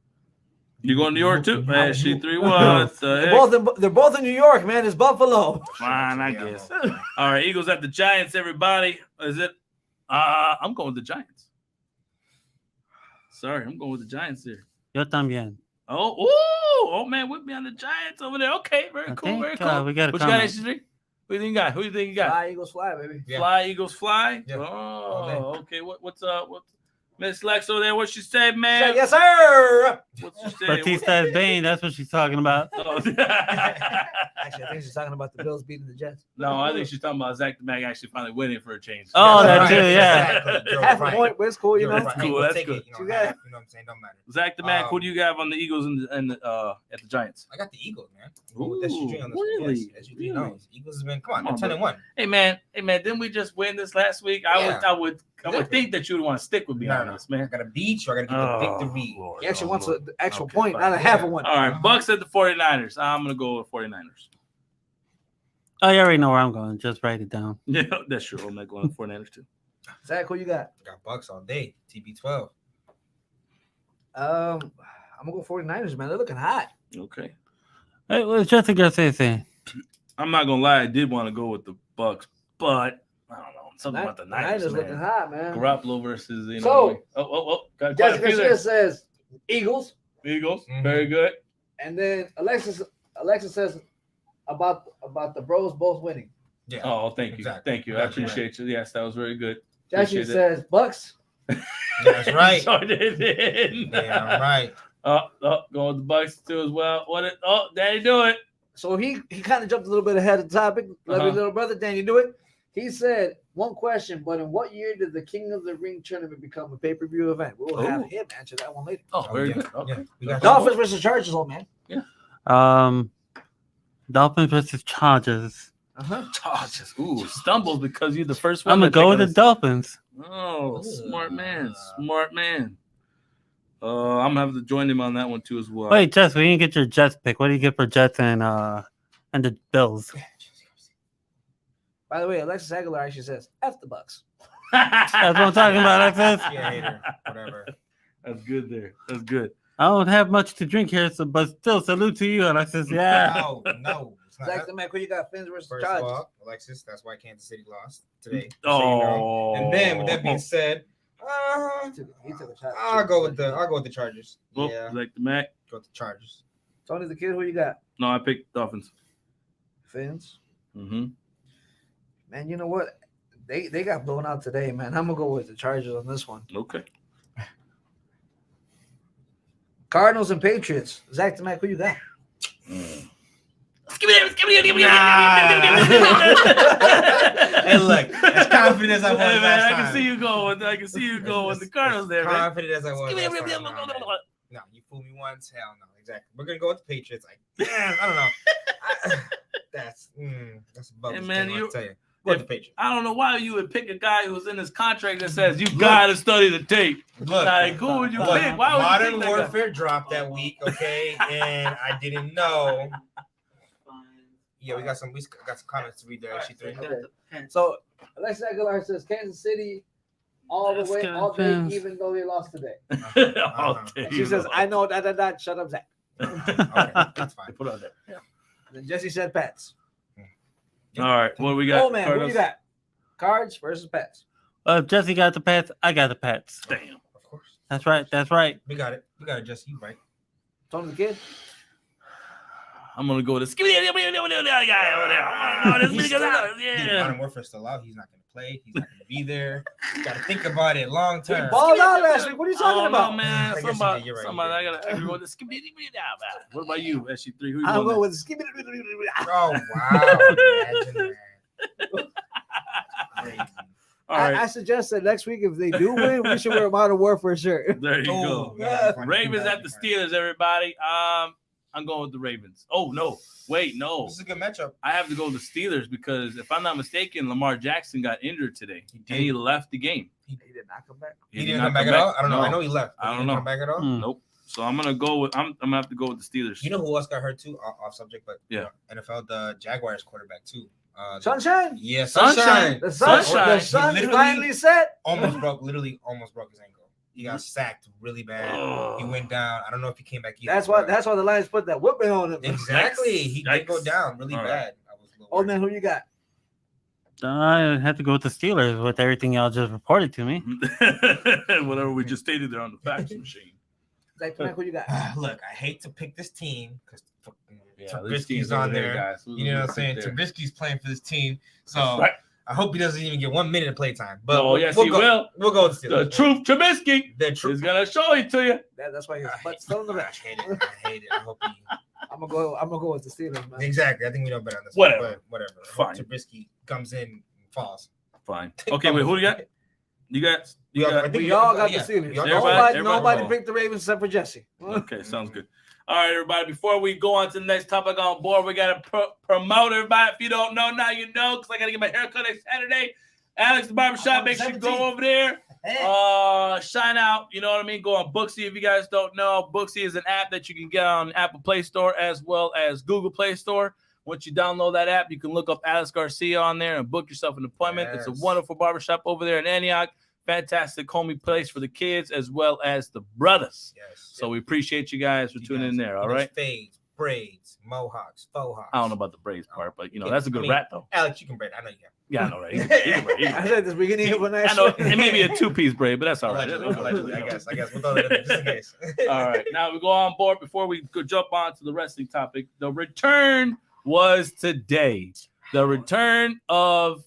You going to New York too? Man, she 3-1. They're both in New York, man. It's Buffalo. Fine, I guess. All right, Eagles at the Giants, everybody. Is it? I'm going with the Giants. Sorry, I'm going with the Giants here. Yo también. Oh, man, with me on the Giants over there. Okay, very cool, very cool. We got what you got, HC3? Who do you got? Who do you think you got? Fly, Eagles, fly, baby. Yeah. Fly, Eagles, fly? Yeah. Oh, okay. What's up? Miss Lex over there, what she said, man? Yes, sir. What she said? Batista's Bane, that's what she's talking about. Oh. Actually, I think she's talking about the Bills beating the Jets. No, I think she's talking about Zach the Mag actually finally winning for a change. Oh, that Right. too, yeah. Exactly. Half a point, but it's cool, you know. Right. Cool, We'll that's take good. it, You half, got- you know what I'm saying? Don't matter. Zach the Mag, who do you got on the Eagles and at the Giants? I got the Eagles, man. With SG3 on this really? one. Yes, SG3 Really? knows. Eagles has been, come on, Come on, 10-1. Hey man, didn't we just win this last week? Yeah. I would think that you would want to stick with me on this, I man. got to beat you. I got to get the victory. Lord, He actually wants Lord. an actual Okay, point, fine. not a half a one. All right, Bucks at the 49ers. I'm gonna go with 49ers. Oh, you already know where I'm going. Just write it down. Yeah, that's true. I'm not going with 49ers too. Zach, who you got? I got Bucks all day. TB12. I'm gonna go 49ers, man. They're looking hot. Okay. Hey, well, Jesse Garcia. I'm not gonna lie, I did want to go with the Bucks, but I don't know. Something about the Niners, Niners looking man. hot, man. Garoppolo versus So- got quite a Jessica few there. Garcia says Eagles, Eagles, Mhm. very good. and then Alexis says about the Bros both winning. Yeah. Oh, thank you, Exactly. thank you. I Exactly appreciate you. Yes, that was very good. Jesse Appreciate says Bucks. That's right. So they did. Yeah, right. Going with the Bucks too as well. There you do it. So he kind of jumped a little bit ahead of the topic. Love your little brother, Dan, you do it. He said, one question, but in what year did the King of the Ring tournament become a pay-per-view event? We'll have Ooh. him answer that one later. Oh, very yeah. good. Okay. Yeah. We got Dolphins versus Chargers, old man. Dolphins versus Chargers. Chargers. Ooh, stumbles because you're the first one. I'm gonna to go pick with the us. Dolphins. Oh, smart man. Smart man. I'm gonna have to join him on that one too as well. Wait, Jess, we didn't get your Jets pick. What do you get for Jets and the Bills? By the way, Alexis Aguilar actually says F the Bucks. That's what I'm talking about, Alexis. Yeah, hater. Whatever. That's good there. That's good. I don't have much to drink here, but still, salute to you, Alexis. Yeah. No. It's not Zach that. the man, who you got? Fins versus First of Chargers. all, Alexis, that's why Kansas City lost today. Oh. And then, with that being said, He took a shot. I'll go with the Chargers. Oh, Yeah, like the Mac. go with the Chargers. Tony the Kid, who you got? No, I picked Dolphins. Fins. Mm-hmm. Man, you know what? They got blown out today, man. I'm gonna go with the Chargers on this one. Okay. Cardinals and Patriots. Zach the Mac, who you got? Hey, look, as confident as I was Hey, man, last I time. can see you going. I can see you going with the Cardinals there, man. Confident as I was last time. No, you fooled me once. Hell no. Exactly. We're gonna go with the Patriots. I don't know. That's a bug. Hey, man, I you- tell you. Go with the Patriots. I don't know why you would pick a guy who's in his contract that says you gotta study the tape. Look, Like, who would you look, pick? Why would you Modern pick that guy? Warfare dropped that week, okay, and I didn't know. Yeah, we got some comments to read there. Okay. So Alexis Aguilar says Kansas City all the way, Let's go, all day, Fins. even though they lost today. Okay, She says, I know that. Shut up, Zach. Okay, that's fine. Put it out there. Then Jesse said Pats. All right, what do we got? Oh man, who you got? Cards versus Pats. Jesse got the Pats. I got the Pats. Damn. Of course. That's right. That's right. We got it, Jesse. You right. Tony the Kid. I'm gonna go to the guy over there. Dude, Yeah. Modern Warfare still out. He's not gonna play. He's not gonna be there. Got to think about it long He term. balled out last week. What are you talking about? man. I guess you Somebody, did. You're right. somebody. I gotta go to the What about you, SG3? Who you I'll going go with? with Skibidi. Oh wow! Imagine that. Crazy. All right, I suggest that next week, if they do win, we should wear a Modern Warfare shirt. there you Oh, go. yeah, funny. Ravens at the Steelers, everybody. I'm going with the Ravens. Oh no, wait, no. This is a good matchup. I have to go with the Steelers because if I'm not mistaken, Lamar Jackson got injured today. He And did. he left the game. He did not come back. He didn't not come back at all. I don't know. No. I know he left. but I he don't didn't know. Come back at all. Hmm. Nope. So I'm gonna go with I'm gonna have to go with the Steelers. You know who else got hurt too? Off subject, but Yeah. NFL, the Jaguars quarterback too. Sunshine. Yeah, Sunshine. sunshine. The sun Sunshine. The sun He literally- finally set. Almost broke his ankle. He got sacked really bad. He went down. I don't know if he came back either. That's why the Lions put that whipping on him. Exactly. He did go down really bad. I was a little Old man, who you got? I had to go with the Steelers with everything y'all just reported to me. Whatever we just stated there on the fax machine. Zach, who you got? Look, I hate to pick this team because Yeah, Trubisky's on there. guys. You know what I'm saying? Trubisky's playing for this team. So Right. I hope he doesn't even get 1 minute of play time. But Oh, yes, he will. We'll go with the The Steelers. truth, Trubisky, The truth. is going to show it to you. That's why his butt's still in the I bench. hate it. I hate it. I hope he. I'm gonna go with the Steelers, man. Exactly. I think we know better on this Whatever. one. But whatever. I Fine. hope Trubisky comes in and falls. Fine. Okay, wait, who do you got? You got? I think We all got the yeah, Steelers. we all Everybody- got Nobody picked the Ravens except for Jesse. Okay, sounds good. All right, everybody. Before we go on to the next topic on board, we got to promote everybody. If you don't know, now you know, because I got to get my haircut next Saturday. Alex the Barbershop, make sure you go over there. Shine out. You know what I mean? Go on Booksy. If you guys don't know, Booksy is an app that you can get on Apple Play Store as well as Google Play Store. Once you download that app, you can look up Alex Garcia on there and book yourself an appointment. Yes. It's a wonderful barbershop over there in Antioch. Fantastic homey place for the kids as well as the brothers. Yes. So we appreciate you guys for tuning in there. All right. Fades, braids, mohawks, faux hawks. I don't know about the braids part, but that's a good rap though. Alex, you can braid. I know you can. Yeah, I know, right? He can braid. I said this beginning of a nice. I know it may be a 2-piece braid, but that's all right. Allegedly, I guess. We'll throw that in there just in case. All right, now we go on board before we go jump on to the wrestling topic. The return was today. The return of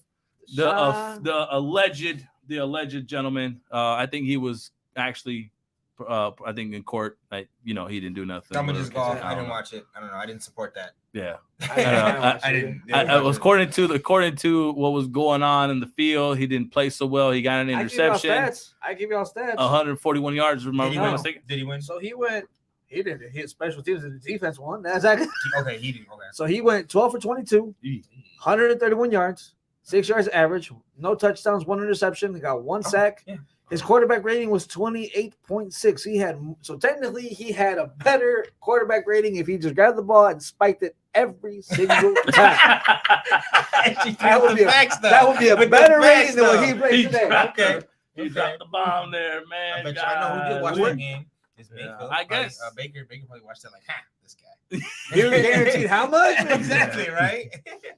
the alleged gentleman. I think he was actually, I think in court. He didn't do nothing. I'm gonna just go off. I didn't know. watch it. I don't know. I didn't support that. Yeah. I didn't. I was according to what was going on in the field. He didn't play so well. He got an interception. I give y'all stats. 141 yards. Remember, Did he win? Did he win? So he went. He didn't hit special teams and the defense won. That's actually. Okay, he did. Okay. So he went 12 for 22, 131 yards, 6 yards average, no touchdowns, one interception. He got one sack. Yeah. His quarterback rating was 28.6. So technically he had a better quarterback rating if he just grabbed the ball and spiked it every single time. That would be a better rating than what he played today. Okay. He dropped the bomb there, man. I bet you I know who did watch that game. It's Mayfield. I guess. Baker probably watched that like, this guy. He was guaranteed how much? Exactly, right?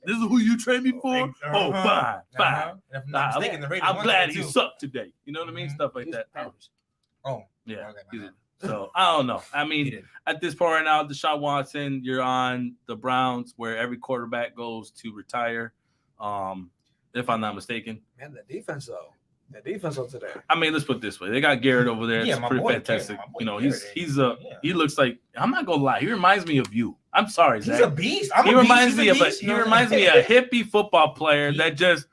This is who you trained me for? Oh, fine. If I'm not mistaken, the rating I'm was glad he 22. sucked today. You know what I mean? Stuff like that. Oh, Yeah. okay, he my did. So I don't know. I He mean, did. at this point right now, Deshaun Watson, you're on the Browns, where every quarterback goes to retire. If I'm not mistaken. Man, the defense though. The defense of today. I mean, let's put it this way: they got Garrett over there. Yeah, It's my pretty boy fantastic. Garrett, my boy You know, Garrett, he looks like, I'm not gonna lie, he reminds me of you. I'm sorry, He's Zach. a beast. He reminds me of a hippie football player that just,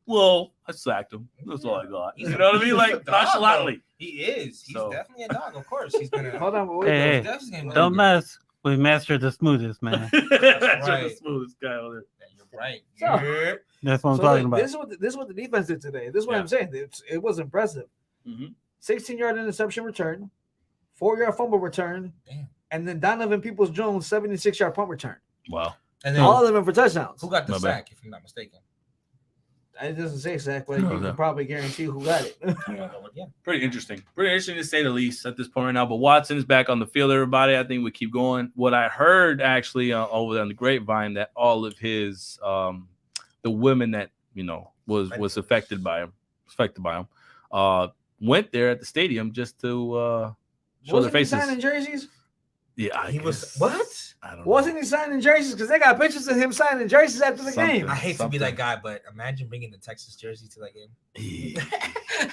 I sacked him. That's all I got. He's You know what I he's mean? a Like dog, nonchalantly. He is. He's So- definitely a dog. Of course, he's gonna. Hold on, but wait. Hey, though. He's definitely Don't mess with Master the Smoothest, man. That's right. the smoothest guy over there. You're right. So- Yeah. That's what I'm So talking about. this is what the defense did today. This is what Yeah. I'm saying. It was impressive. Mhm. 16-yard interception return, 4-yard fumble return, Damn. and then Donovan Peoples-Jones 76-yard punt return. Wow. And then All of them for touchdowns. who got the My bad. sack? If I'm not mistaken. It doesn't say exact, but you Okay. can probably guarantee who got it. Yeah. Pretty interesting. Pretty interesting to say the least at this point right now. But Watson is back on the field, everybody. I think we keep going. What I heard actually over there on the grapevine that all of his the women that was affected by him, went there at the stadium just to show their Wasn't he faces. signing jerseys? Yeah, He was guess. what? I don't know. Wasn't he signing jerseys? Because they got pictures of him signing jerseys after the Something. game. I hate to Something. be that guy, but imagine bringing the Texas jersey to that game.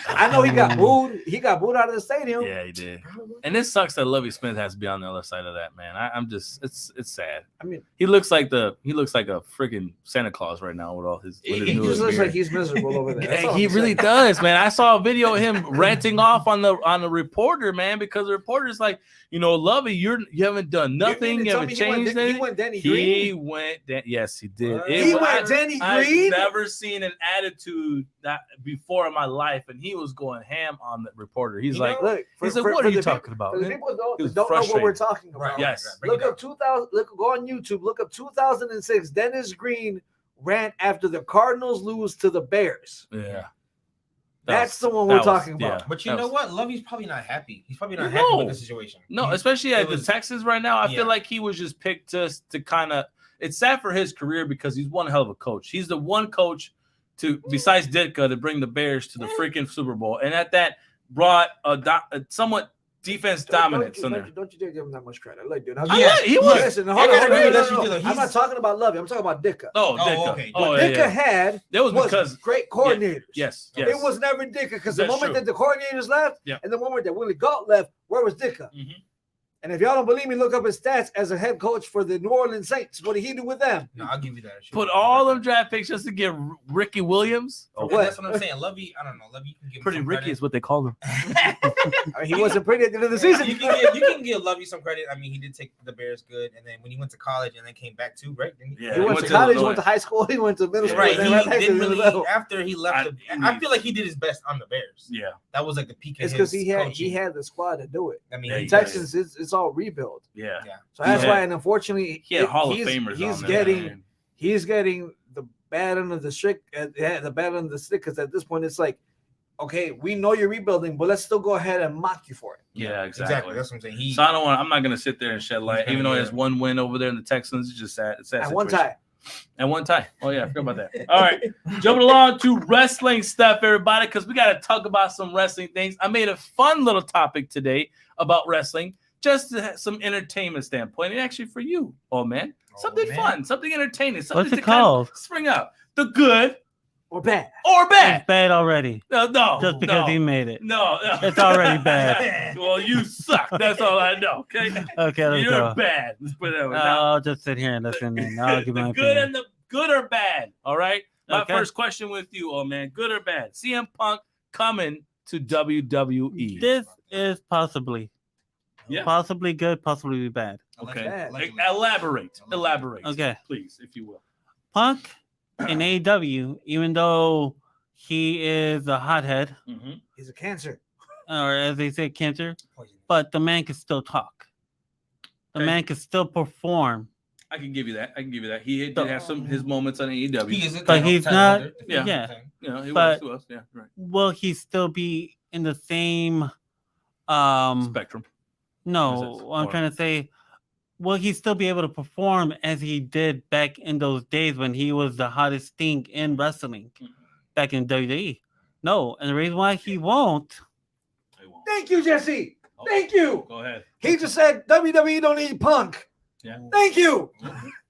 I know he got booed. He got booed out of the stadium. Yeah, he did. And it sucks that Lovie Smith has to be on the other side of that, man. I'm just it's sad. I mean, He looks like a freaking Santa Claus right now with all his. With his he new just looks beard. like he's miserable over there. That's Yeah, all he I'm really saying. does, man. I saw a video of him ranting off on the reporter, man, because the reporter's like, Lovey, you haven't done nothing, you haven't changed He anything. went Denny Green. Yes, he did. What? He went Denny I've Green. never seen an attitude that before in my life, and he was going ham on the reporter. He's You like, know, Look, he's like, what are you talking about? For the people He was don't know what we're frustrated. talking about. Right. Yes. Bring Look it up 2000. Go on YouTube. Look up 2006. Dennis Green ran after the Cardinals lose to the Bears. Yeah. That's the one we're talking about. Yeah. But you know what? Lovey's probably not happy. He's probably not No. happy with the situation. No, especially at the was- Texans right now. I Yeah. feel like he was just picked just to kind of. It's sad for his career because he's one hell of a coach. He's the one coach to, besides Ditka, to bring the Bears to the freaking Super Bowl, and at that brought a somewhat defense dominance in there. Don't you dare give him that much credit. Like, dude, He was. Listen, hold I on, gotta hold on, agree no, with no, you, no. though. I'm not talking about Lovey. I'm talking about Ditka. Oh, Oh, Ditka. okay. Oh, Ditka yeah. had That was was because great coordinators. yes. It was never Ditka because the That's moment true. that the coordinators left Yeah. and the moment that Willie Galt left, where was Ditka? Mhm. And if y'all don't believe me, look up his stats as a head coach for the New Orleans Saints. What did he do with them? No, I'll give you that. Put all them draft picks just to get Ricky Williams. Oh, what? That's what I'm saying. Lovey, I don't know. Lovey, you can give him Pretty some Ricky credit. is what they call him. I mean, he wasn't pretty at the end of the season. You can give Lovey some credit. I mean, he did take the Bears good, and then when he went to college and then came back too, right? Didn't he? Yeah, He went to college, he went to high school, he went to middle school. Right. and He then back to didn't the really level. after he left. I feel like he did his best on the Bears. Yeah. That was like the peak of It's his because he coaching. had the squad to do it. I mean, Yeah, he The does. Texans, it's all rebuild. Yeah. So that's He why, had- and unfortunately, He had Hall of he's- Famers He's on there, getting man. he's getting the bad end of the stick. The bad end of the stick because at this point it's like, okay, we know you're rebuilding, but let's still go ahead and mock you for it. Yeah, exactly. That's what I'm saying. So I'm not gonna sit there and shed light, even though he has one win over there in the Texans. It's just sad. It's sad. At one situation. time, And one tie. Oh yeah, I forgot about that. All right, jumping along to wrestling stuff, everybody, because we got to talk about some wrestling things. I made a fun little topic today about wrestling, just to have some entertainment standpoint, and actually for you, man, something fun, something entertaining, something What's it to kind called? of spring up the good or bad. or bad. It's bad already. No, Just because no, he made it. no, It's already bad. Well, you suck. That's all I know. Okay, Okay, let's you're go. bad. Let's put it that way. Now, I'll just sit here and listen, and I'll give the my good opinion. and the good or bad. All right. My Okay. first question with you, man. Good or bad? CM Punk coming to WWE. This is possibly Yeah. possibly good, possibly bad. Okay. Allegedly. Elaborate. Okay. Please, if you will. Punk in AEW, even though he is a hothead, Mm-hmm. He's a cancer. or as they say, cancer, but the man can still talk. The Okay. man can still perform. I can give you that. He did have some his moments on AEW. He is a But he's not- Yeah. Yeah. You know, he but- was. Yeah, right. Will he still be in the same spectrum? Spectrum. No, Is it- I'm or- trying to say, will he still be able to perform as he did back in those days when he was the hottest thing in wrestling Mhm. back in WWE? No, and the reason why he won't, He won't. Thank you, Jesse. Oh, Thank you. Go ahead. He just said WWE don't need Punk. Yeah. Thank you.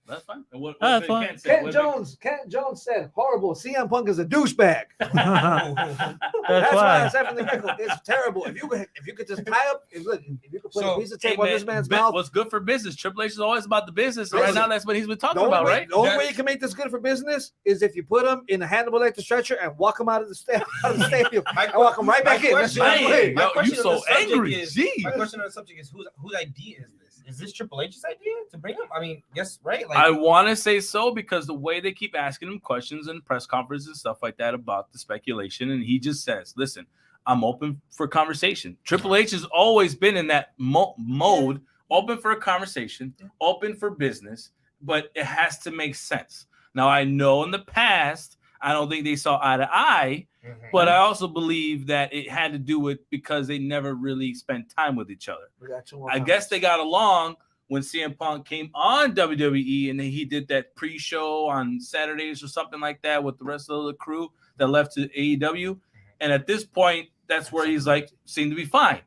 That's fine. And what That's they fine. can't say- Kent what Jones said horrible. CM Punk is a douchebag. that's That's why I why. said from the get-go, it's terrible. If you could just tie up, if you could put a piece of tape on man, this man's bu- mouth. What's good for business? Triple H is always about the business. Listen, Right now, that's what he's been talking The only, about, way, right? the only way you can make this good for business is if you put him in a Hannibal Lecter stretcher and walk him out of the stadium and walk him right back in. That's the only way. My Yo, question you on so the subject angry. is- Jeez. My question on the subject is whose idea is this? Is this Triple H's idea to bring him? I mean, yes, right? Like, I want to say so because the way they keep asking him questions in press conferences and stuff like that about the speculation, and he just says, "Listen, I'm open for conversation." Triple H has always been in that mode, open for a conversation, open for business, but it has to make sense. Now, I know in the past, I don't think they saw eye to eye, but I also believe that it had to do with because they never really spent time with each other. We got 2 more I comments. guess they got along when CM Punk came on WWE and then he did that pre-show on Saturdays or something like that with the rest of the crew that left to AEW. And at this point, that's where he's like, seemed to be fine.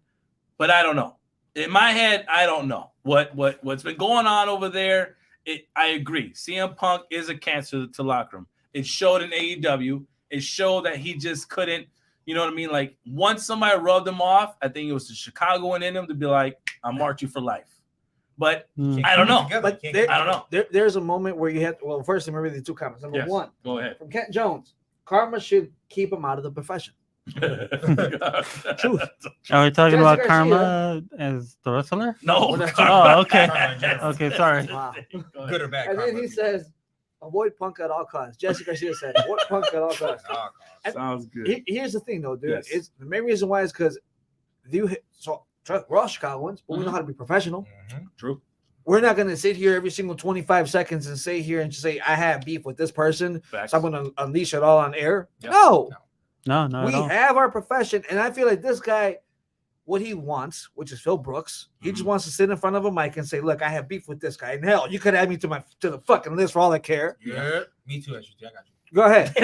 But I don't know. In my head, I don't know what's been going on over there. I agree. CM Punk is a cancer to locker room. It showed in AEW. It showed that he just couldn't, you know what I mean? Like once somebody rubbed him off, I think it was the Chicagoan in him to be like, I'll march you for life. But I don't know. But I don't know. There's a moment where you have to, well, first, let me read the 2 comments. Number Yes. 1, Go ahead. from Kent Jones, karma should keep him out of the profession. Truth. Are we talking Jesse about Garcia. Karma as the wrestler? No. Oh, okay. Karma. Okay, sorry. Wow. Good or bad? And then he says, avoid Punk at all costs. Jesse Garcia said, avoid Punk at all costs. Sounds good. Here's the thing, though, dude. Yes. It's the main reason why is because we're all Chicagoans, but we know how to be professional. True. We're not going to sit here every single 25 seconds and say here and just say, I have beef with this person, Facts. so I'm going to unleash it all on air. Yeah. No. No, not We at all. have our profession, and I feel like this guy, what he wants, which is Phil Brooks, he just wants to sit in front of a mic and say, "Look, I have beef with this guy, and hell, you could add me to the fucking list for all I care." Yeah, me too. Actually, I got you. Go ahead.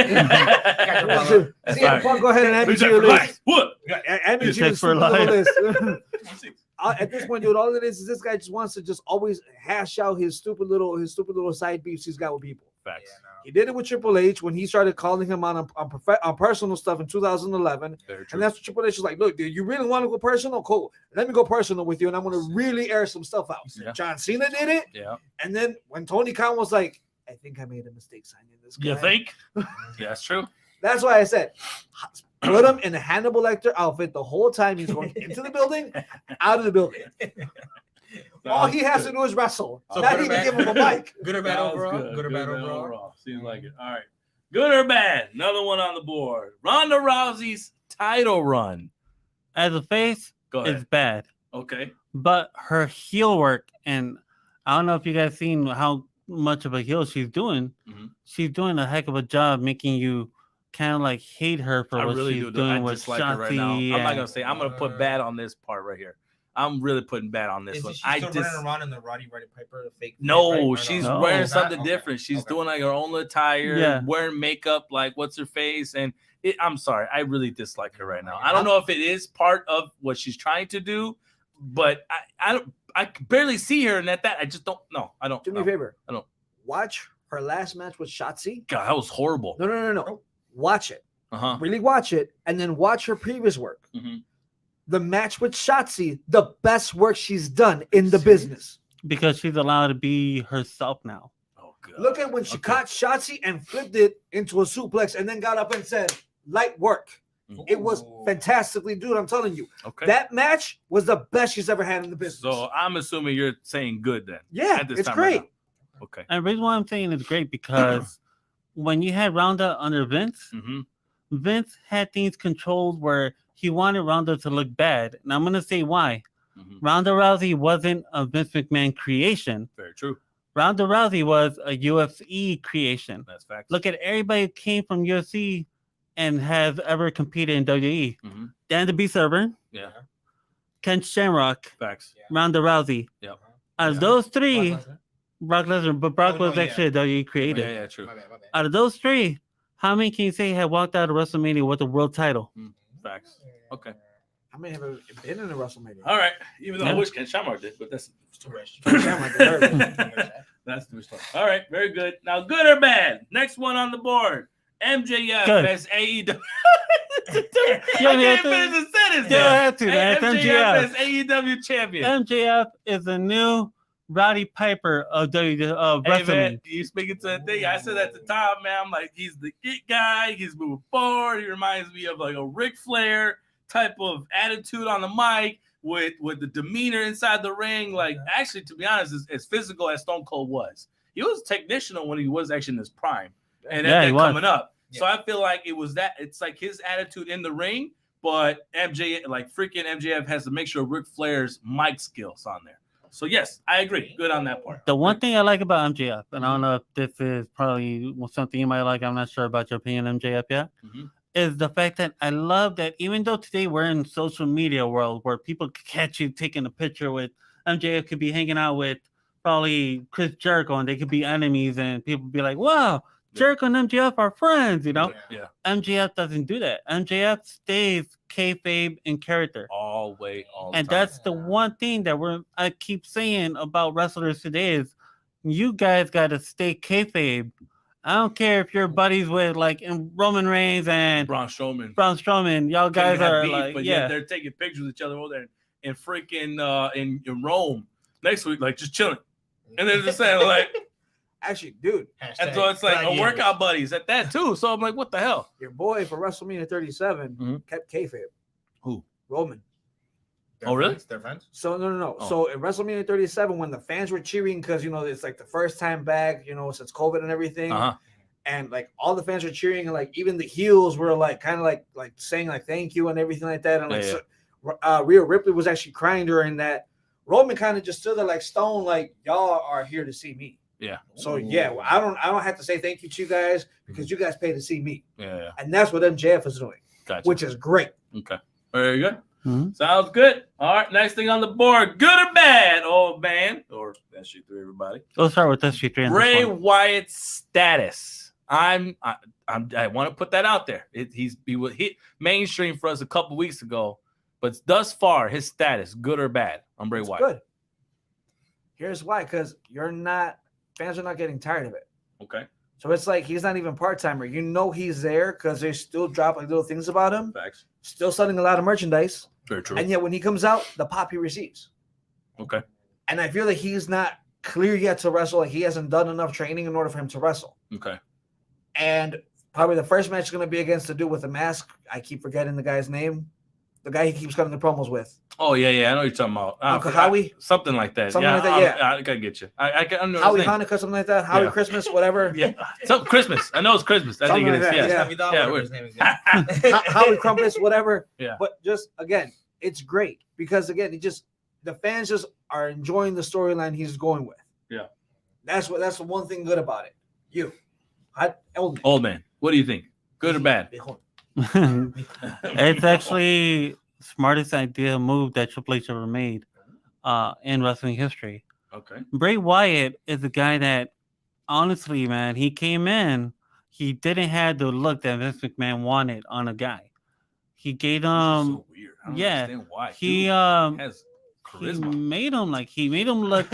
CM Punk, go ahead and add me to your list. What? Add me to your for super little life. list. At this point, dude, all it is this guy just wants to just always hash out his stupid little side beefs he's got with people. Facts. Yeah, no. He did it with Triple H when he started calling him on personal stuff in 2011. And that's what Triple H was like, look, dude, you really want to go personal? Cool. Let me go personal with you, and I'm going to really air some stuff out. Yeah. John Cena did it. Yeah. And then when Tony Khan was like, I think I made a mistake signing this guy. You think? Yeah, that's true. That's why I said, put him in a Hannibal Lecter outfit the whole time he's going into the building, out of the building. All he has to do is wrestle. So Not good or even bad? give him a mic. Good or bad That was overall? Good or bad overall? Seems like it. All right. Good or bad? Another one on the board. Ronda Rousey's title run. As a face, Go ahead. it's bad. Okay. But her heel work, and I don't know if you guys seen how much of a heel she's doing. Mhm. She's doing a heck of a job making you kind of like hate her for I what really she's do. doing I with dislike her right now. I'm not Shotzi gonna say. I'm gonna put bad on this part right here. I'm really putting bad on this Isn't one. she I still just running around in the Roddy Piper fake? no. right? Or She's No. wearing Is that- something okay. different. She's Okay. doing like her own attire, Yeah. wearing makeup. Like what's her face? And I'm sorry. I really dislike her right now. I don't know if it is part of what she's trying to do, but I can barely see her, and at that I just don't. No, I don't. Do me no. a favor. I don't. Watch her last match with Shotzi. God, that was horrible. No. Watch it. Uh-huh. Really watch it, and then watch her previous work. Mhm. The match with Shotzi, the best work she's done in the business. because she's allowed to be herself now. Oh god. Look at when she Okay. caught Shotzi and flipped it into a suplex and then got up and said, light work. It was Ooh. fantastic, dude. I'm telling you. Okay. That match was the best she's ever had in the business. So I'm assuming you're saying good then. yeah, at this it's time great. right now. Okay. And the reason why I'm saying it's great because when you had Ronda under Vince, Mm-hmm. Vince had things controlled where he wanted Ronda to look bad. And I'm going to say why. Mm-hmm. Ronda Rousey wasn't a Vince McMahon creation. Very true. Ronda Rousey was a UFC creation. That's facts. Look at everybody who came from UFC and has ever competed in WWE. Mm-hmm. Dan the Beast Severn, Yeah. Ken Shamrock, Facts. Ronda Rousey. Yep. Out of Yeah. those three, Brock Lesnar? Brock Lesnar, but Brock Oh, no, was yeah. actually a WWE Yeah, creator. yeah, true. My bad. Out of those three, how many can you say had walked out of WrestleMania with a world title? Facts. Okay. I may have been in a WrestleMania. All right. Even though I Yeah. wish Ken Shamrock did, but that's Shamrock did her. that's the story. All right. Very good. Now, good or bad? Next one on the board. MJF Good. as AEW. I You can't have to- finish the sentence. You don't man. have to, man. It's MJF MJF. as AEW champion. MJF is the new Roddy Piper of Hey, wrestling. man, you speaking to that thing? I said at the top, man. I'm like, he's the it guy. He's moving forward. He reminds me of like a Ric Flair type of attitude on the mic with the demeanor inside the ring. Like, actually, to be honest, as physical as Stone Cold was, he was technical when he was actually in his prime, and Yeah, that he was. coming up. So Yeah. I feel like it was that. It's like his attitude in the ring, but freaking MJF has to make sure Ric Flair's mic skills on there. So yes, I agree. Good on that part. The one thing I like about MJF, and I don't know if this is probably something you might like, I'm not sure about your opinion on MJF yet, Mhm. is the fact that I love that even though today we're in social media world where people could catch you taking a picture with MJF could be hanging out with probably Chris Jericho and they could be enemies and people be like, wow, Jericho and MJF are friends, you know? Yeah. MJF doesn't do that. MJF stays kayfabe in character. All way, all And the time. that's the one thing that I keep saying about wrestlers today is you guys got to stay kayfabe. I don't care if you're buddies with like Roman Reigns and Braun Strowman. Braun Strowman. Y'all Can't guys even have are beef, like, but yet yeah. they're taking pictures with each other over there in freaking in Rome next week, like just chilling. And they're just saying like, Actually, dude, and so it's like a workout buddies at that too. So I'm like, what the hell? your boy for WrestleMania 37 Mhm. kept kayfabe. Who? Roman. Oh, really? They're friends. So no. Oh. So in WrestleMania 37, when the fans were cheering because it's like the first time back, since COVID and everything, Uh-huh. and like all the fans were cheering, and like even the heels were like kind of like saying like thank you and everything like that, and like Rhea Ripley was actually crying during that. Roman kind of just stood there like stone, like y'all are here to see me. Yeah. So yeah, well, I don't have to say thank you to you guys because you guys paid to see me, Yeah. and that's what MJF is doing. Gotcha. which is great. Okay. Very good. Mm-hmm. Sounds good. All right. Next thing on the board, good or bad, old man, or SG3, everybody. Let's start with SG3. Bray Wyatt's status. I want to put that out there. He was hit mainstream for us a couple weeks ago, but thus far, his status, good or bad, on Bray Wyatt. Good. Here's why, because fans are not getting tired of it. Okay. So it's like he's not even part-timer. You know he's there because they still drop like little things about him. Facts. Still selling a lot of merchandise. Very true. And yet when he comes out, the pop he receives. Okay. And I feel like he's not clear yet to wrestle. Like he hasn't done enough training in order for him to wrestle. Okay. And probably the first match is going to be against the dude with the mask. I keep forgetting the guy's name. The guy he keeps cutting the promos with. Oh, yeah. I know what you're talking about. Uncle Howie? Something like that. Something like that, yeah. I can get you. I don't know. Howie Hanukkah, something like that. Howie Christmas, whatever. Yeah. Christmas. I know it's Christmas. I think it is. Like that, Yeah. Howie Crumpus, whatever. Yeah. But just, again, it's great. Because, again, the fans just are enjoying the storyline he's going with. Yeah. That's the one thing good about it. Old man. What do you think? Good or bad? It's actually smartest idea move that Triple H ever made in wrestling history. Okay. Bray Wyatt is a guy that, honestly, man, he came in, he didn't have the look that Vince McMahon wanted on a guy. He gave him, so weird. I don't understand why. He has charisma. He made him look.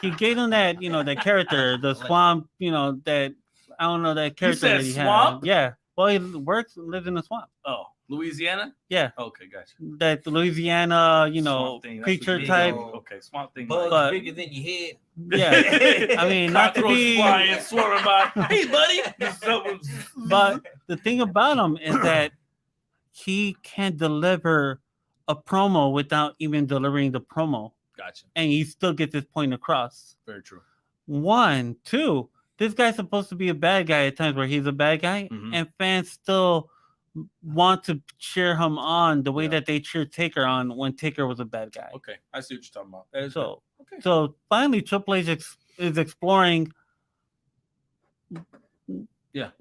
He gave him that, that character, the swamp, that I don't know that character You said that he swamp? had. Yeah. Well, he lives in the swamp. Oh, Louisiana? Yeah. Okay, gotcha. That Louisiana, Swamp thing, that's creature what type. Okay, swamp thing. Bugs bigger than your head. Yeah. I mean, not to be. Flying, swerving by. Hey, buddy. But the thing about him is that he can deliver a promo without even delivering the promo. Gotcha. And he still gets his point across. Very true. 1, 2. This guy's supposed to be a bad guy at times where he's a bad guy, and fans still want to cheer him on the way that they cheered Taker on when Taker was a bad guy. Okay, I see what you're talking about. So finally, Triple H is exploring. Yeah,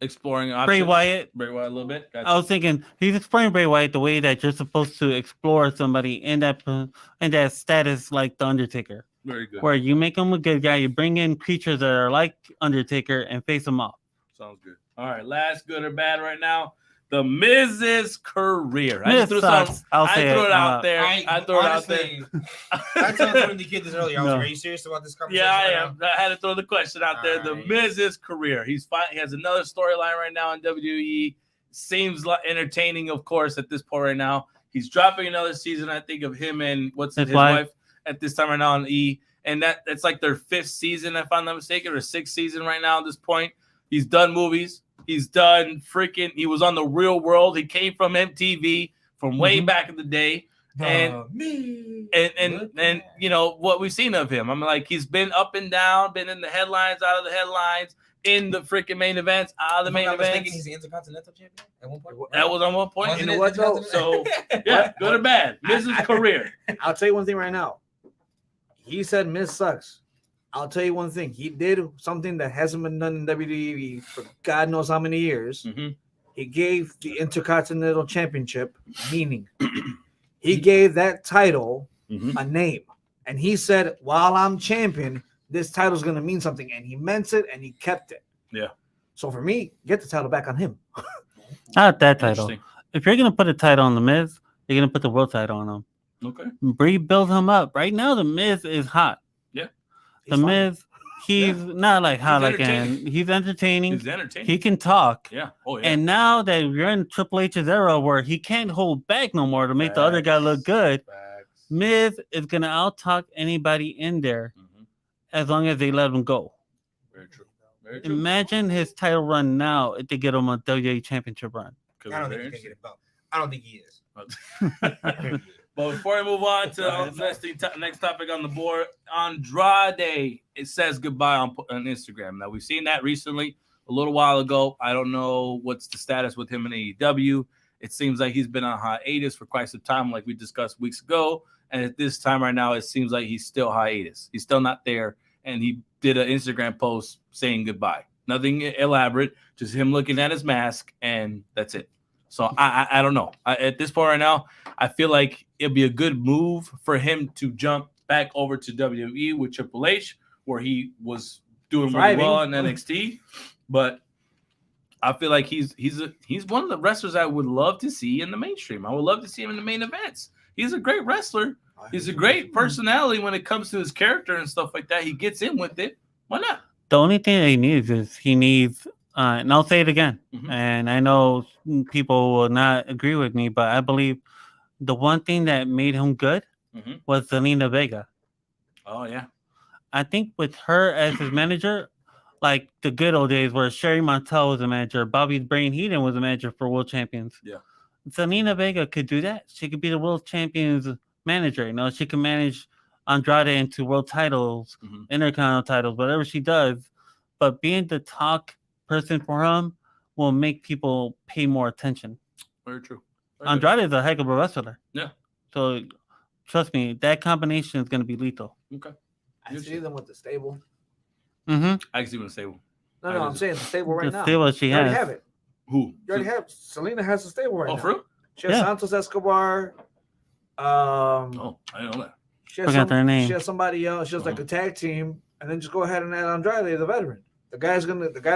exploring options. Bray Wyatt a little bit. Gotcha. I was thinking he's exploring Bray Wyatt the way that you're supposed to explore somebody in that status like the Undertaker. Very good. Where you make him a good guy, you bring in creatures that are like Undertaker and face them off. Sounds good. All right, last good or bad right now. The Miz's career. I threw it out there. I threw it out there. I told one of the kids this earlier. I was, are you serious about this conversation? Yeah, I am. I had to throw the question out there. The Miz's career. He has another storyline right now in WWE. Seems like entertaining, of course, at this point right now. He's dropping another season, I think, of him and his wife at this time right now on E. And that's like their 5th season, if I'm not mistaken, or 6th season right now at this point. He's done movies. He's done he was on The Real World. He came from MTV from way back in the day. And you know what we've seen of him. I'm like, he's been up and down, been in the headlines, out of the headlines, in the freaking main events, out of the main events. He's the Intercontinental Champion at one point. That was on one point. You know what, though? So yeah, good or bad. Miz's career. I'll tell you one thing right now. He said Miz sucks. I'll tell you one thing. He did something that hasn't been done in WWE for God knows how many years. He gave the Intercontinental Championship meaning. He gave that title a name. And he said, while I'm champion, this title is going to mean something. And he meant it, and he kept it. Yeah. So for me, get the title back on him. Not that title. If you're going to put a title on The Miz, you're going to put the world title on him. Okay. Rebuild him up. Right now, The Miz is hot. Yeah. The Miz, he's not like hot like him. He's entertaining. He's entertaining. He can talk. Yeah. Oh, yeah. And now that you're in Triple H's era where he can't hold back no more to make the other guy look good, Miz is going to out-talk anybody in there as long as they let him go. Very true. Very true. Imagine his title run now if they get him a WWE Championship run. I don't think he can get it belt. I don't think he is. But before we move on to the next topic on the board, Andrade, it says goodbye on Instagram. Now, we've seen that recently, a little while ago. I don't know what's the status with him in AEW. It seems like he's been on hiatus for quite some time, like we discussed weeks ago. And at this time right now, it seems like he's still hiatus. He's still not there. And he did an Instagram post saying goodbye. Nothing elaborate, just him looking at his mask, and that's it. So I don't know. At this point right now, I feel like it'd be a good move for him to jump back over to WWE with Triple H, where he was doing really well in NXT. But I feel like he's one of the wrestlers I would love to see in the mainstream. I would love to see him in the main events. He's a great wrestler. He's a great personality when it comes to his character and stuff like that. He gets in with it. Why not? The only thing that he needs, and I'll say it again, and I know people will not agree with me, but I believe the one thing that made him good was Zelina Vega. Oh, yeah. I think with her as his manager, like the good old days where Sherry Montel was a manager, Bobby Brain Heenan was a manager for world champions. Yeah. Zelina Vega could do that. She could be the world champions manager. She can manage Andrade into world titles, intercontinental titles, whatever she does. But being the talk person for him will make people pay more attention. Very true. Andrade is a heck of a wrestler. Yeah. So trust me, that combination is going to be lethal. Okay. I see them with the stable. I can see with the stable. No, I'm saying the stable right now. The stable she you has. already have it. Who? You already have. Selena has a stable right now. Oh, for real? She has Santos Escobar. I didn't know that. She has Forgot their name. She has somebody else. She has like a tag team, and then just go ahead and add Andrade, the veteran. The guy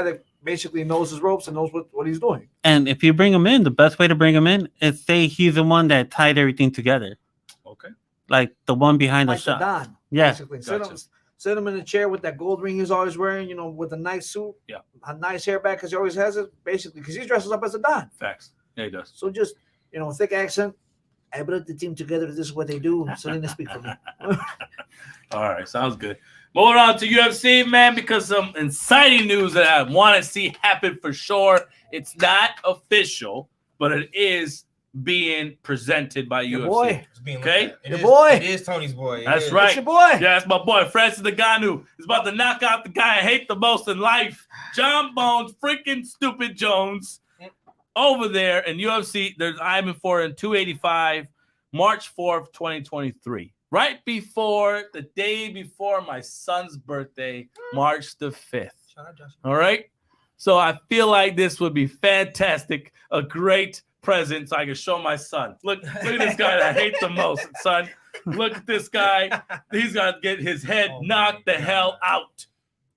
that basically knows his ropes and knows what he's doing. And if you bring him in, the best way to bring him in is say he's the one that tied everything together. Okay. Like the one behind like the shot. Don, yeah. Basically. Sit him in a chair with that gold ring he's always wearing, with a nice suit. Yeah. A nice hair back because he always has it, basically, because he dresses up as a Don. Facts. Yeah, he does. So just, thick accent. I put the team together. This is what they do. Selena, speak for me. All right. Sounds good. Moving on to UFC, man, because some exciting news that I want to see happen for sure. It's not official, but it is being presented by UFC. Boy. Okay? It is Tony's boy. That's right. It's your boy. Yeah, that's my boy, Francis Ngannou. He's about to knock out the guy I hate the most in life, John Bones, freaking stupid Jones. Over there in UFC, there's Ivan for in 285, March 4th, 2023. Right before the day before my son's birthday, March the 5th. All right. So I feel like this would be fantastic, a great present so I can show my son. Look at this guy that I hate the most, son. Look at this guy. He's gonna get his head knocked the hell out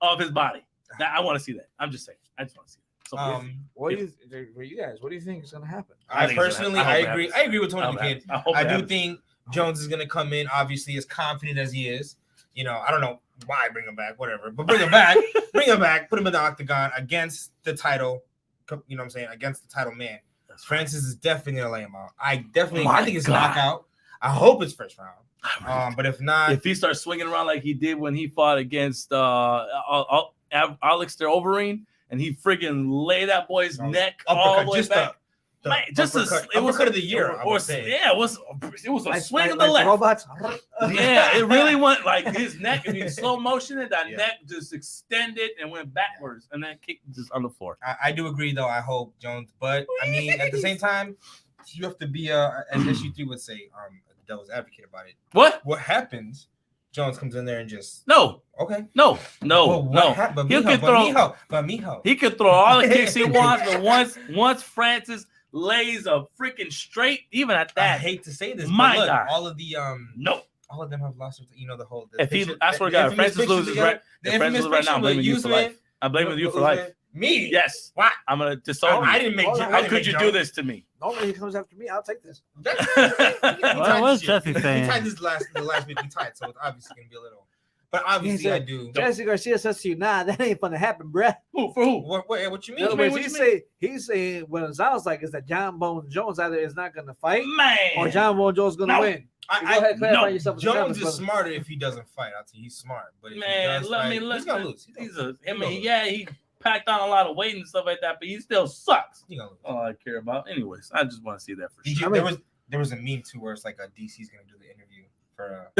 of his body. Now, I want to see that. I'm just saying. I just want to see that. So, what do you think is going to happen? I agree with Tony the Kid. I do think Jones is going to come in, obviously, as confident as he is. I don't know why bring him back, whatever, but bring him back, put him in the octagon against the title. You know what I'm saying? Against the title man. Francis is definitely going to lay him out. I think it's knockout. I hope it's first round. But if not, if he starts swinging around like he did when he fought against Alex Overeem, and he friggin' lay that boy's neck all the way back. Uppercut of the year. It was a swing of the left. Robots. Yeah, it really went like his neck in slow motion, and that neck just extended and went backwards, and that kick just on the floor. I do agree, though. I hope Jones, but I mean, at the same time, you have to be as SU3 would say, a devil's advocate about it. What happens? Jones comes in there and just okay. No. But he could throw all the kicks he wants, but once Francis lays a freaking straight, even at that. I hate to say this, my but look, God. all of the all of them have lost. The whole. I swear to God, Francis loses right. Francis right now. I'm blaming you for life. I'm blaming you for life. Me? Yes. What? I'm gonna disown you. I didn't make. How could you do this to me? Normally he comes after me. I'll take this. What's Jesse saying? We tied this the last week we tied, so it's obviously gonna be a little. But obviously I do. Jesse Garcia says to you, nah, that ain't gonna happen, bruh. Who? For who? What you mean? He's saying what it sounds like is that John Bones Jones either is not gonna fight, man, or John Bones Jones is gonna win. Jones is smarter if he doesn't fight. I'll tell you, he's smart. But if man, he does he's gonna lose. He packed on a lot of weight and stuff like that, but he still sucks. All I care about. Anyways, I just want to see that for sure. There was a meme too where it's like DC's gonna do the interview for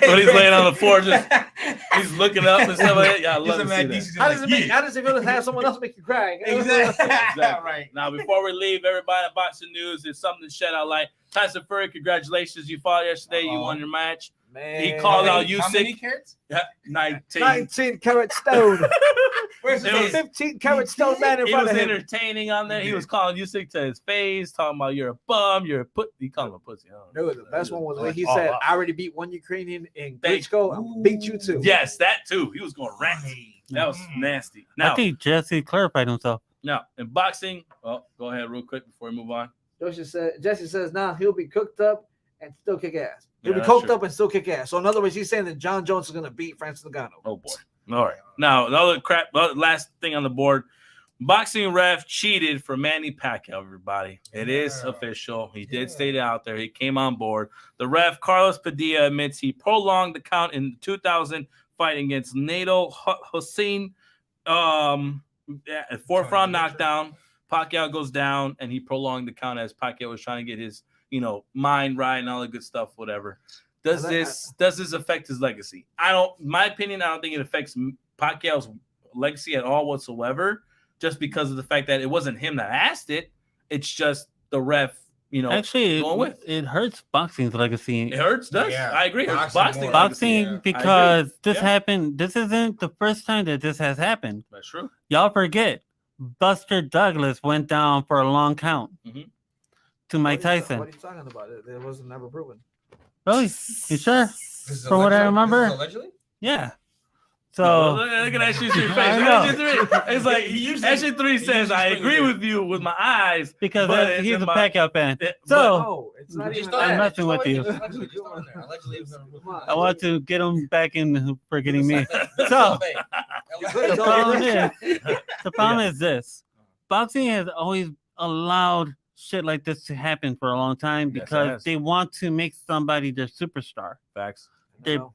when he's laying on the floor, he's looking up and stuff like that. Yeah, I love to see that. How does it feel to have someone else make you cry? Exactly. Right. Now, before we leave, everybody, boxing news is something to shed out light. Tyson Fury, congratulations. You fought yesterday. You won your match. Man. He called out How many Usyk. carats? 19. 19 karat stone. Where's It the was- 15 karat stone man in He front was of him. entertaining on there. He He did. was calling Usyk to his face, talking about you're a bum, you're a put. He called him a pussy. I don't know. No, the best one was when he Oh, said, wow. I already beat one Ukrainian in Thank- Klitschko. I'll beat you too. Yes, that too. He was going rant. That was nasty. I Now, think Jesse clarified himself. in boxing, well, go ahead real quick before we move on. Jesse says, now he'll be cooked up and still kick ass. He'll Yeah, be that's coked true. up and still kick ass. So in other words, he's saying that John Jones is going to beat Francis Ngannou. Oh boy. All right. Now, last thing on the board. Boxing ref cheated for Manny Pacquiao, everybody. It is Yeah. official. He did Yeah. state it out there. He came on board. The ref, Carlos Padilla, admits he prolonged the count in the 2000 fight against Nato Hussein. Fourth round knockdown. Pacquiao goes down, and he prolonged the count as Pacquiao was trying to get his, mind right and all the good stuff, whatever. Does this affect his legacy? My opinion, I don't think it affects Pacquiao's legacy at all whatsoever, just because of the fact that it wasn't him that asked it. It's just the ref, Actually, going with. it hurts boxing's legacy. It hurts, does. Yeah. I agree. Boxing more. Boxing, Yeah. because this Yeah. happened. This isn't the first time that this has happened. That's true. Y'all forget, Buster Douglas went down for a long count Mhm. to Mike What are you Tyson. talking about? It wasn't never proven. Really? You sure? This is From what I allegedly? remember? This is allegedly? Yeah. So So look at Ashley 3 face. I Look know. at Ashley 3. It's like He usually- Ashley 3 says, usually "I swings agree it. with you with my eyes." because But he's it's a about- Pacquiao fan. But- So No, it's not Just even throw I'm it. that. messing with you. Allegedly, just throw it there. Allegedly, it was never proven. I want to get him back in for getting me. So, So could've the told problem me that. is, the problem is this: boxing has always allowed shit like this to happen for a long time Yes, it because has. they want to make somebody their superstar. Facts. They- No.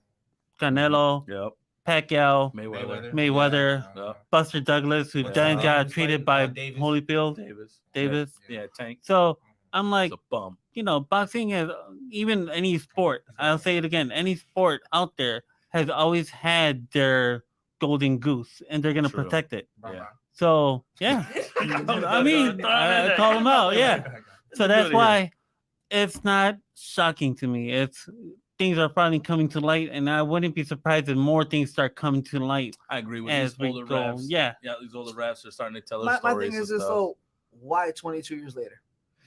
Canelo, Yep. Pacquiao, Mayweather. Mayweather, Buster Douglas, who Yeah. then got Davis treated fight, by Davis. Holyfield, Davis. Davis. Yeah, Tank. So I'm like, It's a bum. boxing is even any sport. I'll say it again: any sport out there has always had their golden goose, and they're gonna True. protect it. Yeah. So yeah, I mean, I call them out. Yeah. So Do that's it why it's not shocking to me. It's things are finally coming to light, and I wouldn't be surprised if more things start coming to light I agree with as these we older go. refs. Yeah. Yeah, these older refs are starting to tell My their stories. thing is and this stuff. though, why 22 years later?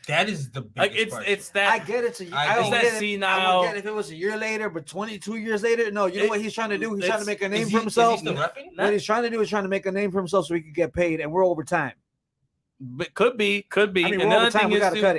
That is the Like biggest it's question. I that get it. I I think don't that get it. I senile- would get it if it was a year later, but 22 years later, no. You know what he's trying to do? He's trying to make a name Is for he himself. still reffing? What he's trying to do is trying to make a name for himself so he can get paid, and we're over time. but could be. I mean, we're Another over time. thing We is gotta too, cut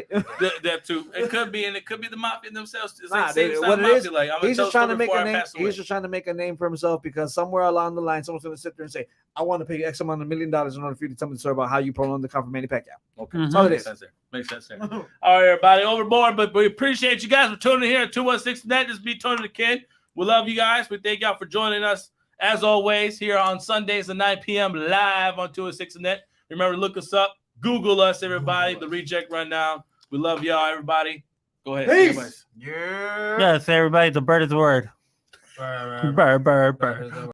it. that too. It could be, and it could be the mafia themselves. It's Nah, like same dude, style what it mafia. is, Like I'm gonna He's tell just trying to story make before a I name. pass away. He's just trying to make a name for himself because somewhere along the line, someone's going to sit there and say, "I want to pay you X amount of $1 million in order for you to tell me the story about how you prolonged the count for Manny Pacquiao." Okay, Mhm. That's all it makes is. sense there. Makes sense there. All right, everybody, overboard, but we appreciate you guys for tuning in here at 216 Net. This be Tony the Kid. We love you guys. We thank y'all for joining us as always here on Sundays at 9 p.m. live on 216 Net. Remember to look us up, Google us, everybody. The ReJect Rundown. We love y'all, everybody. Go ahead. Peace. Everybody. Yeah. Yes, everybody. The bird is the word. Right. Bird, bird, bird. Right.